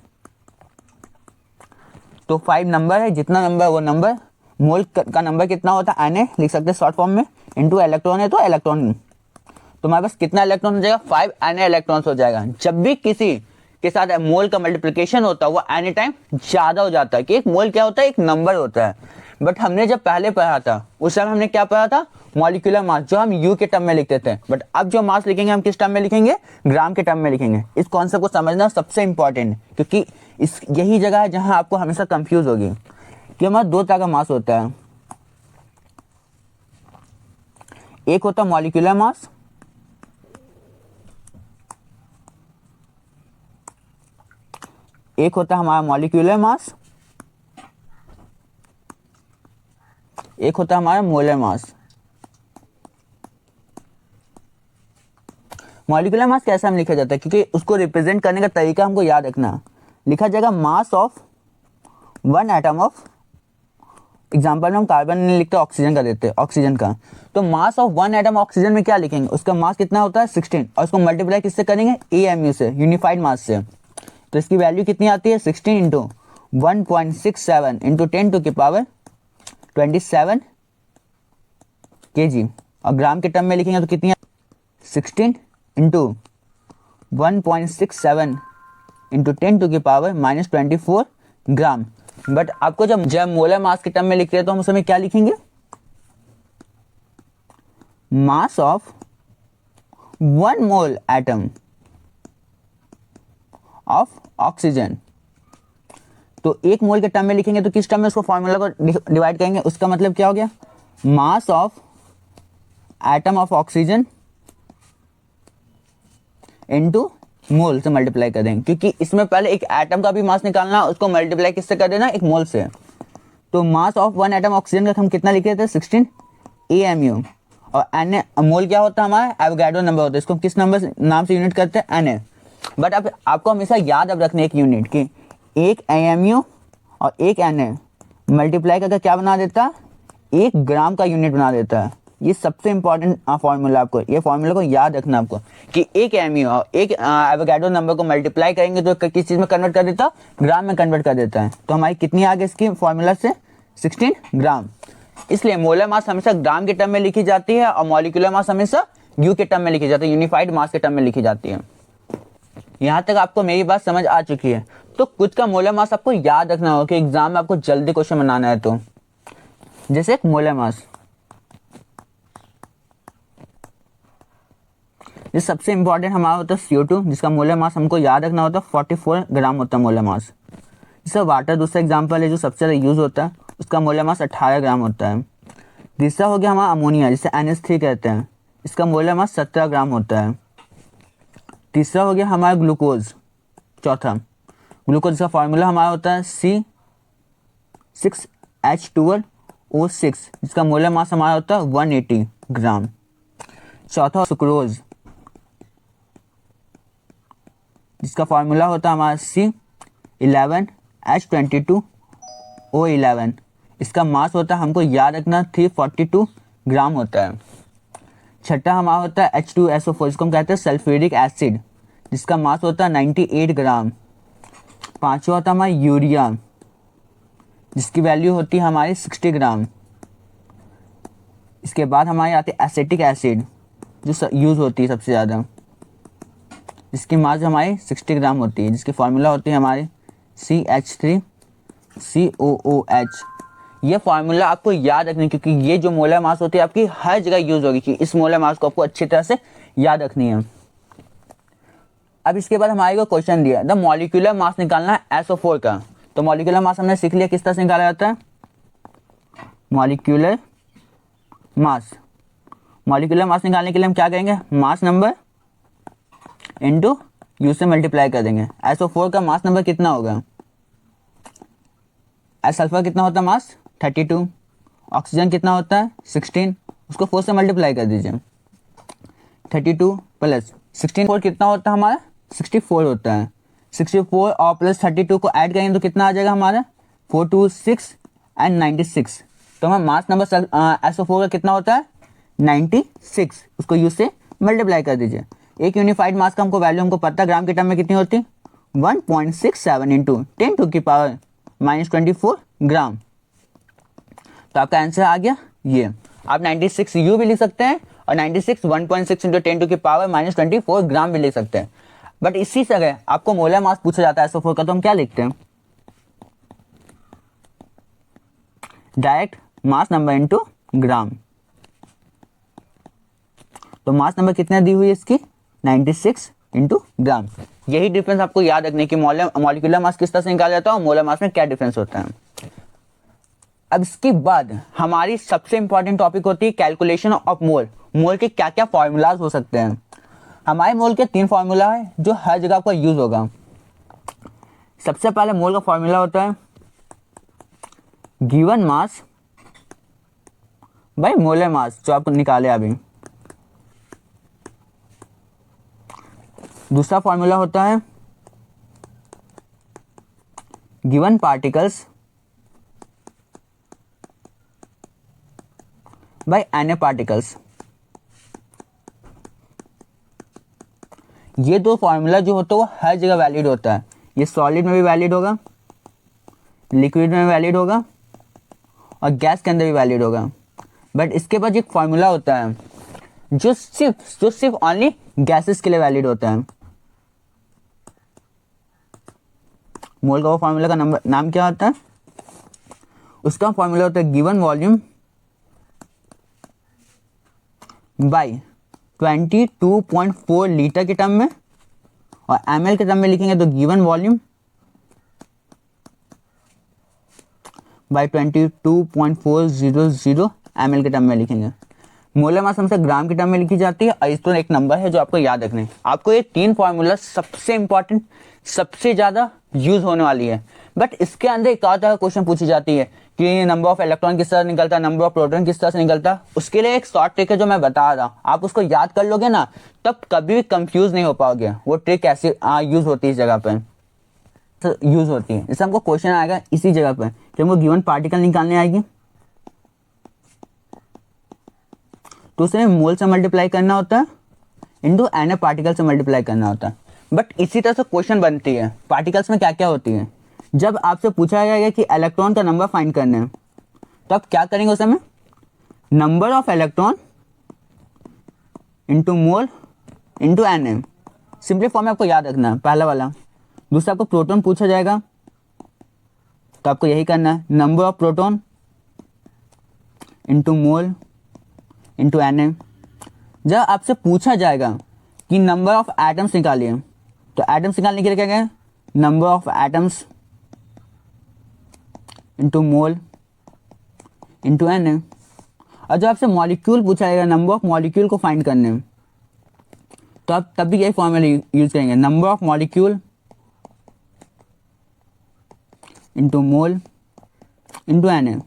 तो 5 नंबर है, जितना नंबर वो नंबर, मोल का नंबर कितना होता है Na लिख सकते हैं शॉर्ट फॉर्म में, इनटू इलेक्ट्रॉन है तो इलेक्ट्रॉन, तो हमारे पास कितना इलेक्ट्रॉन हो जाएगा 5 Na इलेक्ट्रॉन्स हो जाएगा। जब भी किसी के साथ मोल का मल्टीप्लिकेशन होता है वो एनी टाइम ज्यादा हो जाता है, कि एक मोल क्या होता है, एक नंबर होता है। बट हमने जब पहले पढ़ा था उस समय हमने क्या पढ़ा था, मॉलिक्यूलर मास, जो हम यू के टर्म में लिखते थे। बट अब जो मास लिखेंगे हम किस टर्म में लिखेंगे, ग्राम के टर्म में लिखेंगे। इस कॉन्सेप्ट को समझना सबसे इंपॉर्टेंट है, क्योंकि इस यही जगह है जहां आपको हमेशा कंफ्यूज होगी कि हमारा दो तरह का मास होता है। एक होता है मॉलिक्यूलर मास, एक होता है हमारा मॉलिक्यूलर मास, एक होता है हमारा मोलर मास। मॉलिक्यूलर मास कैसे हम लिखा जाता है, क्योंकि उसको रिप्रेजेंट करने का तरीका हमको याद रखना। लिखा जाएगा mass of one atom of, example में हम कार्बन नहीं लिखते, ऑक्सीजन का देते हैं, ऑक्सीजन का। तो mass of one atom oxygen में क्या लिखेंगे, उसका मास कितना होता है 16, और उसको मल्टीप्लाई किससे करेंगे, AMU से, यूनिफाइड मास से। तो इसकी वैल्यू कितनी आती है 16 इंटू 1.67 इंटू 10 टू की पावर 27 kg, और ग्राम के टर्म में लिखेंगे तो कितनी 16 इंटू 1.67 इंटू 10 टू की पावर -24 ग्राम। बट आपको जब मोलर मास के टर्म में लिखते हैं तो हम उसमें क्या लिखेंगे, mass of 1 mole atom of oxygen. तो एक मोल के टर्म में लिखेंगे तो किस टर्म में उसको फॉर्मूला को डिवाइड करेंगे, उसका मतलब क्या हो गया, mass of atom of oxygen into मोल से मल्टीप्लाई कर देंगे, क्योंकि इसमें पहले एक एटम का भी मास निकालना, उसको मल्टीप्लाई किससे कर देना, एक मोल से। तो मास ऑफ 1 एटम ऑक्सीजन का हम कितना लिख रहे थे 16 AMU, और Na मोल क्या होता है हमारा, एवोगाड्रो नंबर होता है, इसको हम किस नंबर नाम से यूनिट करते हैं, Na। बट अब आपको हमेशा याद अब रखने एक यूनिट की, एक AMU और एक Na मल्टीप्लाई करके क्या बना देता है, 1 ग्राम का यूनिट बना देता है। ये सबसे इंपॉर्टेंट फॉर्मूला, आपको ये फॉर्मूला को याद रखना आपको, कि एक AMU और एक एवोगाड्रो नंबर को मल्टीप्लाई करेंगे तो किस चीज़ में कन्वर्ट कर देता, ग्राम में कन्वर्ट कर देता है। तो हमारी कितनी आ गई इसकी फॉर्मूला से 16 ग्राम। इसलिए मोलर मास हमेशा ग्राम के टर्म में लिखी जाती है और मॉलिक्यूलर मास हमेशा यू के टर्म में लिखी जाती है, यूनिफाइड मास के टर्म में लिखी जाती है। यहाँ तक आपको मेरी बात समझ आ चुकी है। तो कुछ का मोलर मास आपको याद रखना होगा कि एग्जाम में आपको जल्दी क्वेश्चन बनाना है। तो जैसे एक मोलर मास, ये सबसे इंपॉर्टेंट हमारा होता है CO2, जिसका मोलर मास हमको याद रखना होता है 44 ग्राम होता है मोलर मास। जैसे वाटर दूसरा एग्जांपल है जो सबसे ज़्यादा यूज होता है, उसका मोलर मास 18 ग्राम होता है। तीसरा हो गया हमारा अमोनिया, जिसे NH3 कहते हैं, इसका मोलर मास 17 ग्राम होता है। तीसरा हो गया हमारा ग्लूकोज, चौथा ग्लूकोज का फार्मूला हमारा होता है C6H12O6, जिसका मोलर मास हमारा होता है 180 ग्राम। चौथा सुक्रोज, जिसका फार्मूला होता है हमारा C11H22O11, इसका मास होता है हमको याद रखना 342 ग्राम होता है। छठा हमारा होता है H2SO4, जिसको हम कहते हैं सल्फ्यूरिक एसिड, जिसका मास होता है 98 ग्राम। पांचवा होता है हमारा यूरिया, जिसकी वैल्यू होती है हमारी 60 ग्राम। इसके बाद हमारे आते हैं एसिटिक एसिड, जो यूज़ होती है सबसे ज़्यादा, जिसकी मास हमारी 60 ग्राम होती है, जिसकी फार्मूला होती है हमारी CH3COOH। ये फार्मूला आपको याद रखनी, क्योंकि ये जो मोलर मास होती है आपकी हर जगह यूज होगी, कि इस मोलर मास को आपको अच्छी तरह से याद रखनी है। अब इसके बाद हमारे को क्वेश्चन दिया द मॉलिक्यूलर मास निकालना है SO4 का। तो मॉलिक्यूलर मास हमने सीख लिया किस तरह से निकाला जाता है, मॉलिक्यूलर मास निकालने के लिए हम क्या करेंगे, मास नंबर इनटू यू से मल्टीप्लाई कर देंगे। SO4 का मास नंबर कितना होगा, सल्फर कितना होता है मास 32, ऑक्सीजन कितना होता है 16, उसको 4 से मल्टीप्लाई कर दीजिए। 32 प्लस 16 4 कितना होता है हमारा 64 होता है। 64 और प्लस 32 को ऐड करेंगे तो कितना आ जाएगा हमारा 426 एंड 96। तो हमारा मास नंबर SO4 का कितना होता है 96, उसको यू से मल्टीप्लाई कर दीजिए। एक यूनिफाइड मास का हमको वैल्यू हमको पता, ग्राम के टर्म में कितनी होती है 1.67 इंटू 10 टू की पावर -24 ग्राम। तो आपका आंसर आ गया ये। आप 96 यू भी लिख सकते हैं और 96 1.6 इंटू 10⁻⁻24 ग्राम भी लिख सकते हैं। बट इसी से अगर आपको मोलर मास पूछा जाता है SO4 का, तो हम क्या लिखते हैं? डायरेक्ट मास नंबर इंटू ग्राम। तो मास नंबर कितने दी हुई है इसकी? 96 इंटू ग्राम। यही डिफरेंस आपको याद रखने की, मॉलिक्यूलर मास किस तरह से निकाला जाता है और मोलर मास में क्या डिफरेंस होता है। अब इसके बाद हमारी सबसे इंपॉर्टेंट टॉपिक होती है कैलकुलेशन ऑफ मोल। मोल के क्या क्या फॉर्मूलाज हो सकते हैं। हमारे मोल के 3 फॉर्मूला है जो हर जगह आपका यूज होगा। सबसे पहले मोल का फॉर्मूला होता है given mass by molar mass, जो आपको निकाले अभी। दूसरा फॉर्मूला होता है given particles by Na particles. ये 2 फॉर्मूला जो होता है वो हर जगह वैलिड होता है। ये सॉलिड में भी वैलिड होगा, लिक्विड में वैलिड होगा और गैस के अंदर भी वैलिड होगा। बट इसके बाद एक फॉर्मूला होता है जो सिर्फ ओनली गैसेस के लिए वैलिड होता है। मोल का वो फॉर्मूला का नाम क्या होता है? उसका फॉर्मूला होता है गिवन वॉल्यूम बाय 22.4 लीटर के टर्म में, और ml के टर्म में लिखेंगे तो गिवन वॉल्यूम बाय 22.400 ml के टर्म में लिखेंगे। मोलर मास हमेशा ग्राम के टर्म में लिखी जाती है। और इस तो एक नंबर है जो आपको याद रखना है। आपको ये 3 फॉर्मूला सबसे इंपॉर्टेंट, सबसे ज़्यादा यूज होने वाली है। बट इसके अंदर एक और तरह का क्वेश्चन पूछी जाती है कि नंबर ऑफ इलेक्ट्रॉन किस तरह से निकलता है, नंबर ऑफ प्रोटॉन किस तरह से निकलता है। उसके लिए एक शॉर्ट ट्रिक है जो मैं बता रहा हूँ, आप उसको याद कर लोगे ना, तब कभी भी कंफ्यूज नहीं हो पाओगे। वो ट्रिक कैसे यूज होती है इस जगह पर, यूज होती है। इससे हमको क्वेश्चन आएगा इसी जगह पर कि हमको गिवन पार्टिकल निकालने आएगी, तो उसे मोल से मल्टीप्लाई करना होता है इंटू Na पार्टिकल से मल्टीप्लाई करना होता है। बट इसी तरह से क्वेश्चन बनती है पार्टिकल्स में क्या क्या होती है। जब आपसे पूछा जाएगा कि इलेक्ट्रॉन का नंबर फाइंड करना है, तो आप क्या करेंगे उस समय? Number of electron into mole into Na। Simply form में आपको याद रखना है पहला वाला। दूसरा आपको प्रोटॉन पूछा जाएगा तो आपको यही करना है, number of proton into mole into Na। जब आपसे पूछा जाएगा कि नंबर ऑफ एटम्स निकालिए, तो एटम्स निकालने के लिए क्या कहें? Number of atoms into mole into Na। और जब आपसे मॉलिक्यूल पूछा जाएगा, नंबर ऑफ मॉलिक्यूल को फाइंड करने, तो आप तब भी यही फॉर्मूला यूज करेंगे, number of molecule into mole into Na।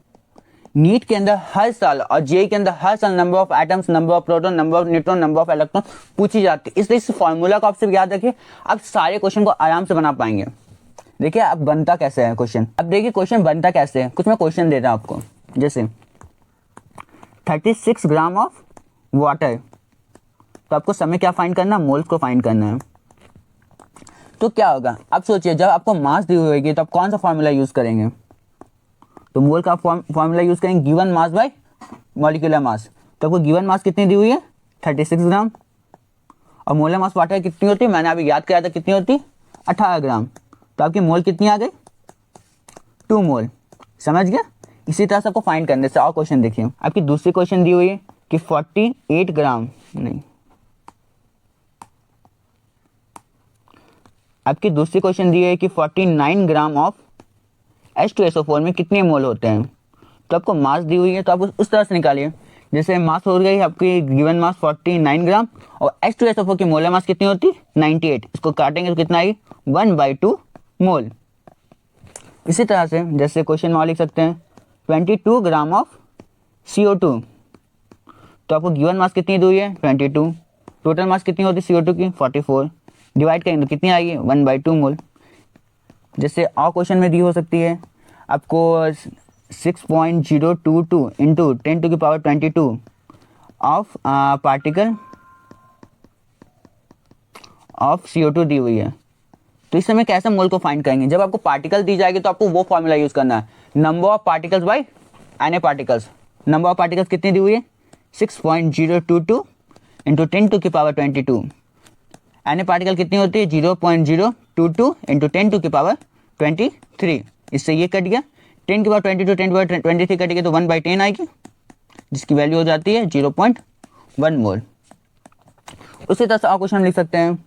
NEET के अंदर हर साल और जेई के अंदर हर साल number of atoms, number of proton, number of neutron, number of electron पूछी जाती है। इसलिए इस फॉर्मूला को आप सिर्फ याद रखिए, आप सारे क्वेश्चन को आराम से बना पाएंगे। देखिए अब बनता कैसे है क्वेश्चन। अब देखिए क्वेश्चन बनता कैसे है। कुछ मैं क्वेश्चन दे रहा हूं आपको, जैसे 36 ग्राम ऑफ वाटर, तो आपको समय क्या फाइंड करना? मोल्स को फाइंड करना है। तो क्या होगा, आप सोचिए, जब आपको मास दी हुई होगी तो आप कौन सा फॉर्मूला यूज करेंगे? तो मोल का फॉर्मूला यूज करेंगे given mass bye molecular mass. तो आपको गिवन मास कितनी दी हुई है? 36 ग्राम। और मोलर मास वाटर कितनी होती है? मैंने अभी याद किया था कितनी होती? 18 ग्राम। तो आपकी मोल कितनी आ गई? 2 मोल। समझ गया? इसी तरह से आपको फाइंड करने से। और क्वेश्चन देखिए, आपकी दूसरी क्वेश्चन दी हुई है कि 48 ग्राम, नहीं, आपकी दूसरी क्वेश्चन दी है कि 49 ग्राम ऑफ H2SO4 में कितने मोल होते हैं। तो आपको मास दी हुई है, तो आप उस तरह से निकालिए। जैसे मास हो गई आपकी गिवन मास 49 ग्राम और H2SO4 की मोलर मास कितनी होती है? 98। इसको काटेंगे तो कितना आएगी? 1/2 मोल। इसी तरह से जैसे क्वेश्चन में लिख सकते हैं 22 ग्राम ऑफ CO2। तो आपको गिवन मास कितनी दी हुई है? 22। टोटल मास कितनी होती है CO2 की? 44। डिवाइड करेंगे तो कितनी आएगी? 1/2 मोल। जैसे और क्वेश्चन में दी हो सकती है आपको 6.022 into 10⁻22 of particle of CO2 दी हुई है। तो इस समय कैसे मोल को फाइंड करेंगे, जब आपको पार्टिकल दी जाएगी तो आपको वो फॉर्मूला यूज करना है, number of particles by N A particles. Number of particles कितनी दी हुई है 6.022 इंटू 10⁻22। एन ए पार्टिकल कितनी होती है 0.022 इंटू 10⁻23। इससे ये कट गया 10⁻22 10⁻23 कट गया तो 1/10 आएगी, जिसकी वैल्यू हो जाती है 0.1 मोल। उसी तरह से और क्वेश्चन हम लिख सकते हैं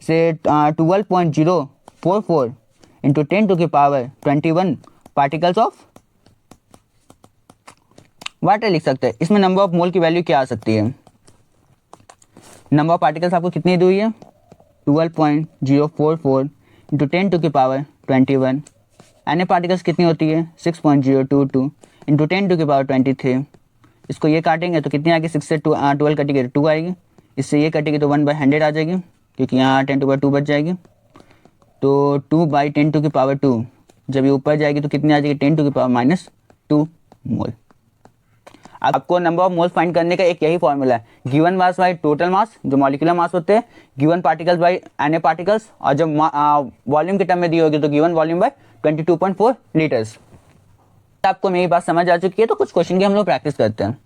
से 12.044 इंटू 10⁻21 पार्टिकल्स ऑफ वाटर लिख सकते हैं। इसमें नंबर ऑफ मोल की वैल्यू क्या आ सकती है, नंबर ऑफ पार्टिकल्स आपको कितनी दी हुई है 12.044 इंटू 10⁻21। एन ए पार्टिकल्स कितनी होती है 6.022 इंटू 10⁻23। इसको ये काटेंगे तो कितनी आएगी 6 से 12 कटेगी तो 2 आएगी, इससे ये कटेगी तो 1/100 आ जाएगी, क्योंकि यहाँ 10⁻2 बच जाएगी। तो 2/10⁻2 जब ये ऊपर जाएगी तो कितनी आ जाएगी 10⁻2 मोल। आपको नंबर ऑफ मोल्स फाइंड करने का एक यही फॉर्मूला है, given mass by total mass जो मॉलिक्यूलर मास होते हैं, given particles by N A particles, और जब वॉल्यूम के टर्म में दी होगी तो गिवन वॉल्यूम बाय 22.4 लीटर्स। आपको मेरी बात समझ आ चुकी है, तो कुछ क्वेश्चन की हम लोग प्रैक्टिस करते हैं।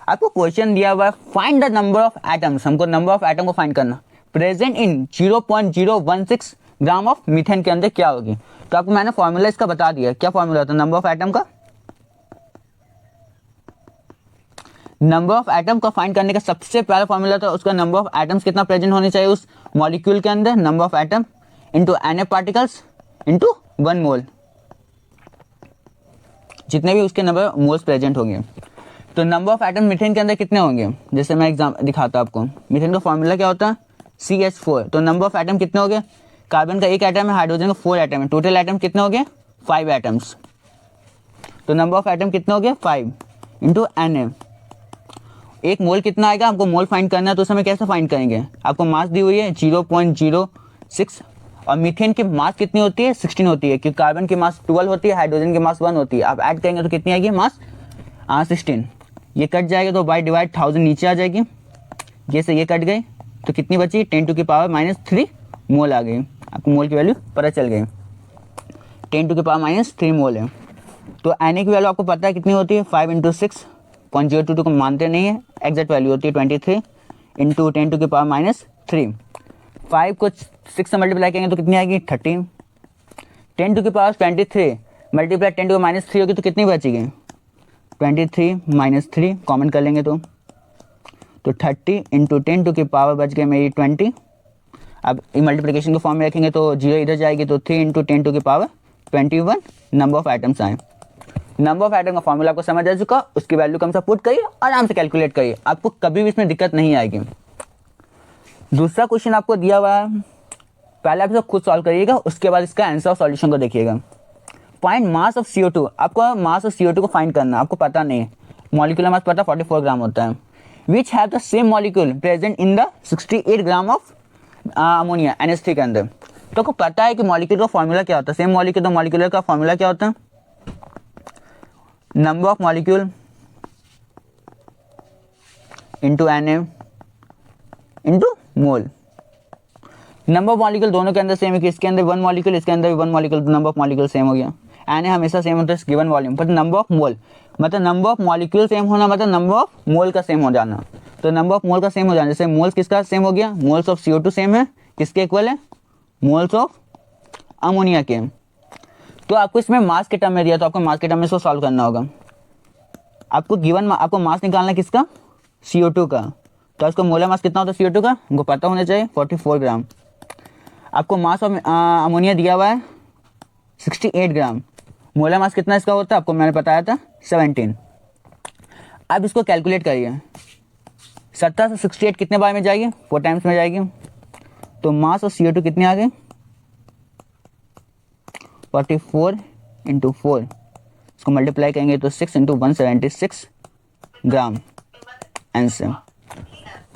आपको क्वेश्चन दिया हुआ है find the number of atoms, हमको नंबर ऑफ एटम को फाइंड करना present in 0.016 gram of methane के अंदर क्या होगी। तो आपको मैंने फॉर्मूला इसका बता दिया, क्या फॉर्मूला होता है नंबर ऑफ एटम का। नंबर ऑफ एटम का फाइंड करने का सबसे पहला फॉर्मूला था उसका, नंबर ऑफ एटम्स कितना प्रेजेंट होने चाहिए उस मॉलिक्यूल के अंदर, number of atom into N A particles into 1 mole, जितने भी उसके नंबर मोल्स प्रेजेंट होंगे। तो नंबर ऑफ एटम मीथेन के अंदर कितने होंगे, जैसे मैं एग्जाम दिखाता हूं आपको। मीथेन का फॉर्मूला क्या होता है CH4। तो नंबर ऑफ एटम कितने हो गए, कार्बन का 1 एटम है, हाइड्रोजन का 4 एटम है, टोटल एटम कितने हो गए 5 एटम्स। तो नंबर ऑफ एटम कितने हो गए 5 इंटू Na। एक मोल कितना आएगा, आपको मोल फाइंड करना है, तो उस समय कैसे फाइंड करेंगे, आपको मास दी हुई है 0.06 और मीथेन की मास कितनी होती है 16 होती है, क्योंकि कार्बन की मास 12 होती है, हाइड्रोजन की मास 1 होती है। आप ऐड करेंगे तो कितनी आएगी मास 16। ये कट जाएगा तो बाई डिवाइड 1000 नीचे आ जाएगी, जैसे ये कट गई तो कितनी बची 10⁻³ मोल आ गई। आपको मोल की वैल्यू पता चल गई 10⁻³ मोल है। तो Na की वैल्यू आपको पता है कितनी होती है 5 इंटू 6.022 को मानते नहीं है, एग्जैक्ट वैल्यू होती है 23 इंटू 10⁻³ 5 को 6 से मल्टीप्लाई करेंगे तो कितनी आएगी 13। 10⁻23 मल्टीप्लाई 10⁻³ होगी तो कितनी बचेगी 23 - 3 कॉमन कर लेंगे तो 30 इंटू 10⁻³ बच गए मेरी 20। अब मल्टीप्लिकेशन के फॉर्म में रखेंगे तो 0 इधर जाएगी तो 3 इंटू 10⁻21 नंबर ऑफ आइटम्स आए। नंबर ऑफ आइटम का फॉर्मूला आपको समझ आ चुका, उसकी वैल्यू कम से पुट करिए, आराम से कैलकुलेट करिए, आपको कभी भी इसमें दिक्कत नहीं आएगी। दूसरा क्वेश्चन आपको दिया हुआ है, पहले आप इसे खुद सॉल्व करिएगा, उसके बाद इसका आंसर और सॉल्यूशन को देखिएगा। फाइंड मास ऑफ CO2, आपको मास ऑफ CO2 को फाइंड करना, आपको पता नहीं है, मॉलिक्यूलर मास पता 44 ग्राम होता है। Which have the same molecule present in the 68 gram of ammonia NH3 के अंदर। तो आपको पता है कि मॉलिक्यूल का फॉर्मूला क्या होता है, सेम मॉलिक्यूल, तो मॉलिक्यूलर का फॉर्मूला क्या होता है number of molecule into Na into mole. Number of molecule दोनों के अंदर सेम है कि इसके अंदर 1 मॉलिक्यूल, इसके अंदर भी 1 molecule, number of molecule same हो गया। Na हमेशा सेम होता है given volume, but number of mole मतलब नंबर ऑफ मॉलिक्यूल सेम होना मतलब नंबर ऑफ मोल का सेम हो जाना। तो नंबर ऑफ मोल का सेम हो जाना, जैसे मोल्स किसका सेम हो गया, मोल्स ऑफ CO2 सेम है, किसके इक्वल है मोल्स ऑफ अमोनिया के। तो आपको इसमें मास के टर्म में दिया, तो आपको मास के टर्म में इसको सॉल्व करना होगा। आपको गिवन आपको मास निकालना किसका CO2 का, तो इसको मोलर मास कितना होता है CO2 का हमको पता होना चाहिए 44 ग्राम। आपको मास ऑफ अमोनिया दिया हुआ है 68 ग्राम, मोलर मास कितना इसका होता है आपको मैंने बताया था 17। अब इसको कैलकुलेट करिए, 17 से 68 कितने बार में जाएगी 4 टाइम्स में जाएगी, तो मास ऑफ CO2 कितने आ गए 44 इंटू 4, इसको मल्टीप्लाई करेंगे तो 6 इंटू 176 ग्राम आंसर।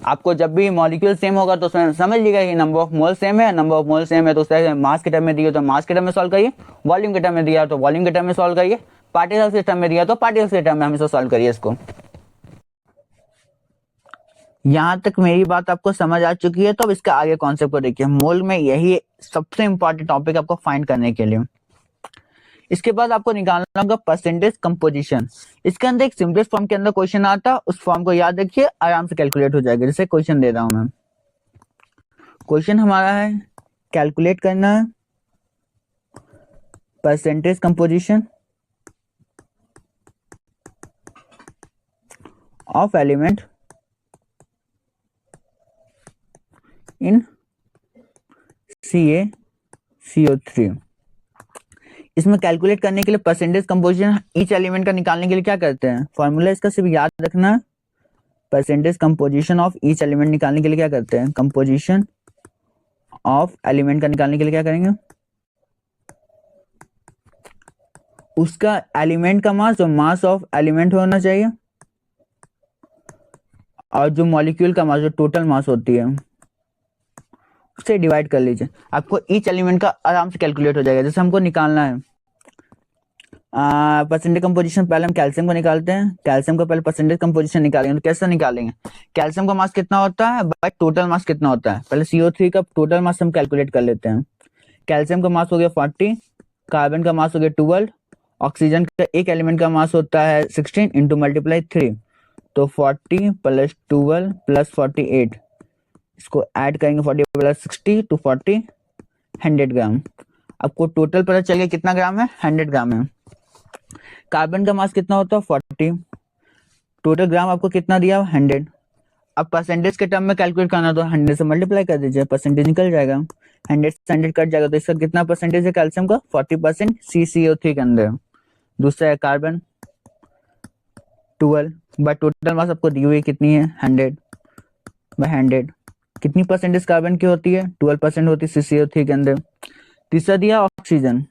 आपको जब भी मॉलिक्यूल सेम होगा तो उसमें समझ लीजिएगा कि नंबर ऑफ मोल सेम है, नंबर ऑफ मोल सेम है तो उससे मास के टर्म में दिया तो मास के टर्म में सॉल्व करिए, वॉल्यूम के टर्म में दिया तो वॉल्यूम के टर्म में सॉल्व करिए, पार्टिकल्स के टर्म में दिया तो पार्टिकल्स के टर्म में हमेशा सॉल्व करिए इसको। यहाँ तक मेरी बात आपको समझ आ चुकी है, तो अब इसका आगे कॉन्सेप्ट को देखिए। मोल में यही सबसे इंपॉर्टेंट टॉपिक आपको फाइंड करने के लिए। इसके बाद आपको निकालना होगा परसेंटेज कंपोजिशन। इसके अंदर एक सिंपलेस्ट फॉर्म के अंदर क्वेश्चन आता है, उस फॉर्म को याद रखिए, आराम से कैलकुलेट हो जाएगा। जैसे क्वेश्चन दे रहा हूं मैं, क्वेश्चन हमारा है कैलकुलेट करना है percentage composition of element in CaCO3। इसमें कैलकुलेट करने के लिए परसेंटेज कंपोजिशन ईच एलिमेंट का निकालने के लिए क्या करते हैं, फॉर्मूला इसका सिर्फ याद रखना। Percentage composition of each element निकालने के लिए क्या करते हैं, कंपोजिशन ऑफ एलिमेंट का निकालने के लिए क्या करेंगे, उसका एलिमेंट का मास जो मास ऑफ एलिमेंट होना चाहिए, और जो मॉलिक्यूल का मास जो टोटल मास होती है उससे डिवाइड कर लीजिए। आपको ईच एलिमेंट का आराम से कैलकुलेट हो जाएगा। जैसे हमको निकालना है परसेंटेज कंपोजिशन, पहले हम कैल्शियम को निकालते हैं। कैल्शियम का पहले परसेंटेज कंपोजिशन निकालेंगे, तो कैसे निकालेंगे, कैल्शियम का मास कितना होता है बाय टोटल मास कितना होता है, पहले CO3 का टोटल मास हम कैलकुलेट कर लेते हैं। कैल्शियम का मास हो गया 40, कार्बन का मास हो गया 12, ऑक्सीजन का एक एलिमेंट का मास होता है 16 इंटू मल्टीप्लाई 3, तो 40 प्लस 12 प्लस 48, इसको ऐड करेंगे 40 प्लस 60 टू 40, 100 ग्राम। आपको टोटल पता चल गया कितना ग्राम है, 100 ग्राम है। कार्बन का मास कितना होता है 40, टोटल ग्राम आपको कितना दिया 100। अब परसेंटेज के टर्म में कैलकुलेट करना, तो 100 से मल्टीप्लाई कर दीजिए, परसेंटेज निकल जाएगा, 100 से 100 कट जाएगा, तो इसका कितना परसेंटेज है कैल्शियम का, 40% CCO3 के अंदर। दूसरा है कार्बन 12, बट टोटल मास आपको दी हुई कितनी है 100 बाय 100, कितनी परसेंटेज कार्बन की होती है 12% होती है CCO3 के अंदर। तीसरा दिया ऑक्सीजन,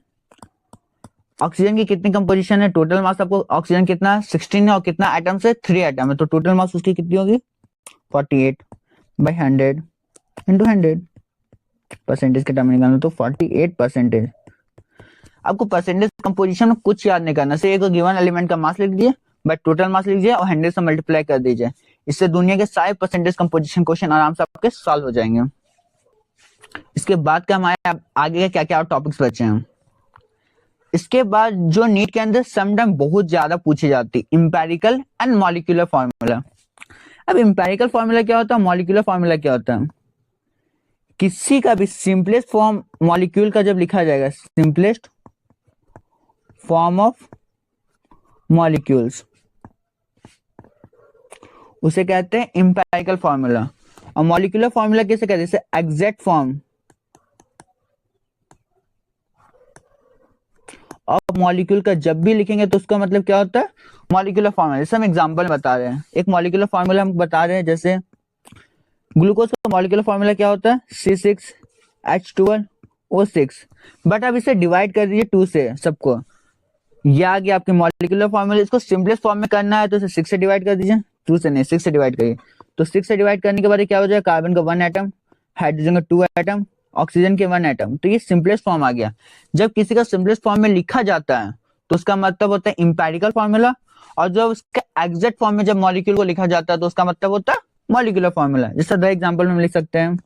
ऑक्सीजन की कितनी कंपोजिशन है, टोटल मास आपको ऑक्सीजन कितना 16 है, और कितना एटम से 3 एटम है, तो टोटल मास उसकी कितनी होगी 48 बाई 100 इंटू 100, परसेंटेज के टर्म में निकालना तो 48%। आपको परसेंटेज कंपोजिशन में कुछ याद नहीं करना, सिर्फ एक गिवन एलिमेंट का मास लिख दीजिए, बट टोटल मास लिख दीजिए और 100 से मल्टीप्लाई कर दीजिए। इससे दुनिया के सारे परसेंटेज कंपोजिशन क्वेश्चन आराम से आपके सॉल्व हो जाएंगे। इसके बाद का हमारे आगे क्या क्या टॉपिक्स बचे हैं। इसके बाद जो नीट के अंदर समटाइम बहुत ज्यादा पूछी जाती, इंपेरिकल एंड मॉलिक्यूलर फॉर्मूला। अब इंपेरिकल फॉर्मूला क्या होता है, मॉलिक्यूलर फॉर्मूला क्या होता है, किसी का भी सिंपलेस्ट फॉर्म मॉलिक्यूल का जब लिखा जाएगा, सिंपलेस्ट फॉर्म ऑफ मॉलिक्यूल्स, उसे कहते हैं इंपेरिकल फॉर्मूला। और मॉलिक्यूलर फॉर्मूला कैसे कहते हैं, जैसे एग्जैक्ट फॉर्म ऑफ मॉलिक्यूल का जब भी लिखेंगे तो उसका मतलब क्या होता है मॉलिक्यूलर फॉर्मूला। जैसे हम एग्जांपल बता रहे हैं, एक मॉलिक्यूलर फॉर्मूला हम बता रहे हैं, जैसे ग्लूकोज का मॉलिक्यूलर फॉर्मूला क्या होता है C6H12O6, बट अब इसे डिवाइड कर दीजिए 2 से सबको, ये आ गया आपके मॉलिक्यूलर फॉर्मूला। इसको सिंपलेस्ट फॉर्म में करना है तो इसे 6 से डिवाइड कर दीजिए, 2 से नहीं 6 से डिवाइड करिए, तो 6 से डिवाइड करने के बाद क्या हो जाएगा, कार्बन का 1 एटम, हाइड्रोजन का 2 एटम, ऑक्सीजन के 1 एटम, तो ये सिंपलेस्ट फॉर्म आ गया। जब किसी का सिंपलेस्ट फॉर्म में लिखा जाता है तो उसका मतलब होता है इंपेरिकल फॉर्मूला, और जब उसका एग्जैक्ट फॉर्म में जब मॉलिक्यूल को लिखा जाता है तो उसका मतलब होता है मॉलिक्यूलर फॉर्मूला। जैसे दो एग्जांपल में लिख सकते हैं,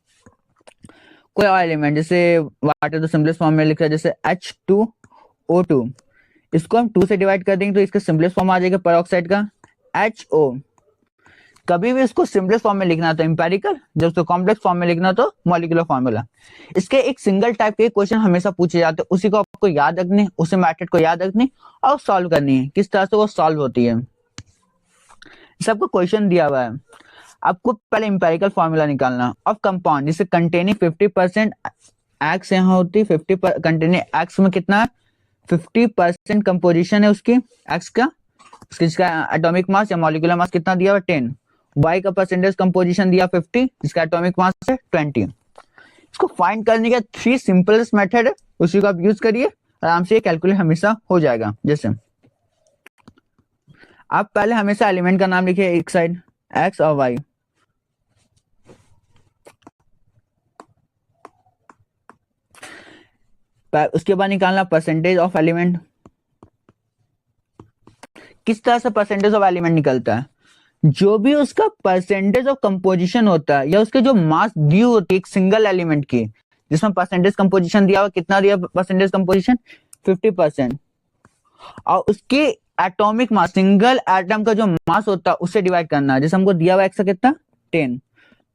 कोई और एलिमेंट जैसे वाटर तो सिंपलेस्ट फॉर्म में लिखा है, जैसे H2O2, इसको हम 2 से डिवाइड कर देंगे तो इसका सिंपलेस्ट फॉर्म आ जाएगा पेरोक्साइड का HO। कभी भी इसको सिंपलेस्ट फॉर्म में लिखना तो इंपेरिकल, जब उसको कॉम्प्लेक्स फॉर्म में लिखना तो मॉलिक्यूलर फॉर्मूला। इसके एक सिंगल टाइप के क्वेश्चन हमेशा पूछे जाते हैं, उसी को आपको याद रखने, उसी मेथड को याद रखनी और सॉल्व करनी है, किस तरह से वो सॉल्व होती है। सबको क्वेश्चन दिया हुआ है, आपको पहले इंपेरिकल फॉर्मूला निकालना ऑफ कंपाउंड जिसे कंटेनिंग 50% एक्स यहाँ होती है, 50 कंटेनिंग एक्स में कितना है 50% कंपोजिशन है उसकी एक्स का, जिसका एटॉमिक मास या मॉलिक्यूलर मास कितना दिया हुआ 10, वाई का परसेंटेज कंपोजिशन दिया 50, जिसका एटॉमिक मास है 20। इसको फाइंड करने का 3 सिंपलेस्ट मेथड है, उसी को आप यूज करिए, आराम से ये कैलकुलेट हमेशा हो जाएगा। जैसे आप पहले हमेशा एलिमेंट का नाम लिखिए एक साइड एक्स और वाई, उसके बाद निकालना परसेंटेज ऑफ एलिमेंट। किस तरह से परसेंटेज ऑफ एलिमेंट निकलता है, जो भी उसका परसेंटेज ऑफ कंपोजिशन होता है या उसके जो मास दी होती है एक सिंगल एलिमेंट की, जिसमें परसेंटेज कंपोजिशन दिया हुआ, कितना दिया परसेंटेज कंपोजिशन 50%, और उसके एटॉमिक मास सिंगल एटम का जो मास होता है उससे डिवाइड करना है। जैसे हमको दिया हुआ एक्स कितना 10,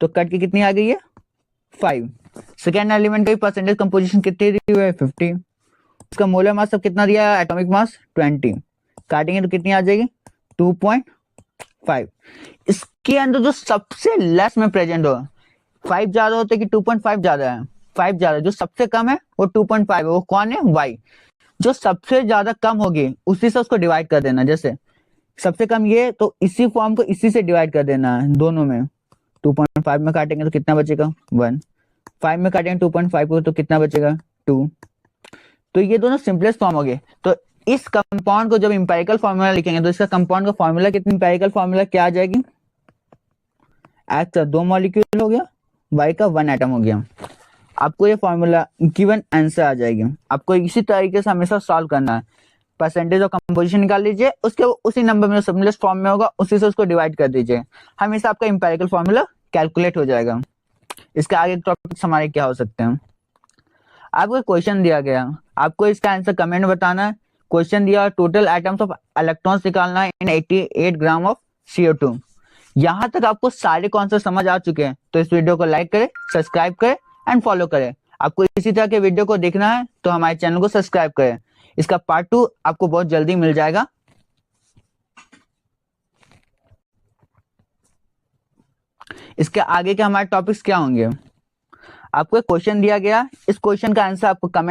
तो कट के कितनी आ गई है 5। सेकेंड एलिमेंट का परसेंटेज कंपोजिशन कितनी दी हुई है 50, उसका मोलर मास सब कितना दिया है एटॉमिक मास 20, काटेंगे तो कितनी आ जाएगी 2.5। इसके अंदर जो सबसे लेस में प्रेजेंट हो, 5 ज्यादा होता है कि 2.5 ज्यादा है, 5 ज्यादा, जो सबसे कम है वो 2.5 है, वो कौन है y। जो सबसे ज्यादा कम होगी उसी से उसको डिवाइड कर देना। जैसे सबसे कम ये, तो इसी फॉर्म को इसी से डिवाइड कर देना है दोनों में। 2.5 में काटेंगे तो कितना बचेगा 1, 5 में काटेंगे 2.5 को तो कितना बचेगा 2। तो ये दोनों सिंपलेस्ट फॉर्म हो गए। तो इस कंपाउंड को जब इंपेरिकल फॉर्मूला लिखेंगे तो इसका कंपाउंड का फॉर्मूला कितनी, इंपेरिकल फॉर्मूला क्या आ जाएगी, एक्स का 2 मॉलिक्यूल हो गया, वाई का 1 एटम हो गया। आपको ये फॉर्मूला गिवन आंसर आ जाएगी। आपको इसी तरीके से हमेशा सॉल्व करना है। परसेंटेज ऑफ कंपोजिशन निकाल लीजिए, उसके उसी नंबर में सिंपलेस्ट फॉर्म में होगा उसी से उसको डिवाइड कर दीजिए, हमेशा आपका इंपेरिकल फॉर्मूला कैलकुलेट हो जाएगा। इसके आगे टॉपिक्स हमारे क्या हो सकते हैं। आपको क्वेश्चन दिया गया, आपको इसका आंसर कमेंट बताना है। क्वेश्चन दिया टोटल एटम्स ऑफ इलेक्ट्रॉन्स निकालना है इन 88 ग्राम ऑफ CO2। यहां तक आपको सारे कॉन्सेप्ट समझ आ चुके हैं तो इस वीडियो को लाइक करें, सब्सक्राइब करें एंड फॉलो करें। आपको इसी तरह के वीडियो को देखना है तो हमारे चैनल को सब्सक्राइब करें। इसका पार्ट 2 आपको बहुत जल्दी मिल जाएगा। इसके आगे के हमारे टॉपिक्स क्या होंगे, आपको एक क्वेश्चन दिया गया, इस क्वेश्चन का आंसर आपको कमेंट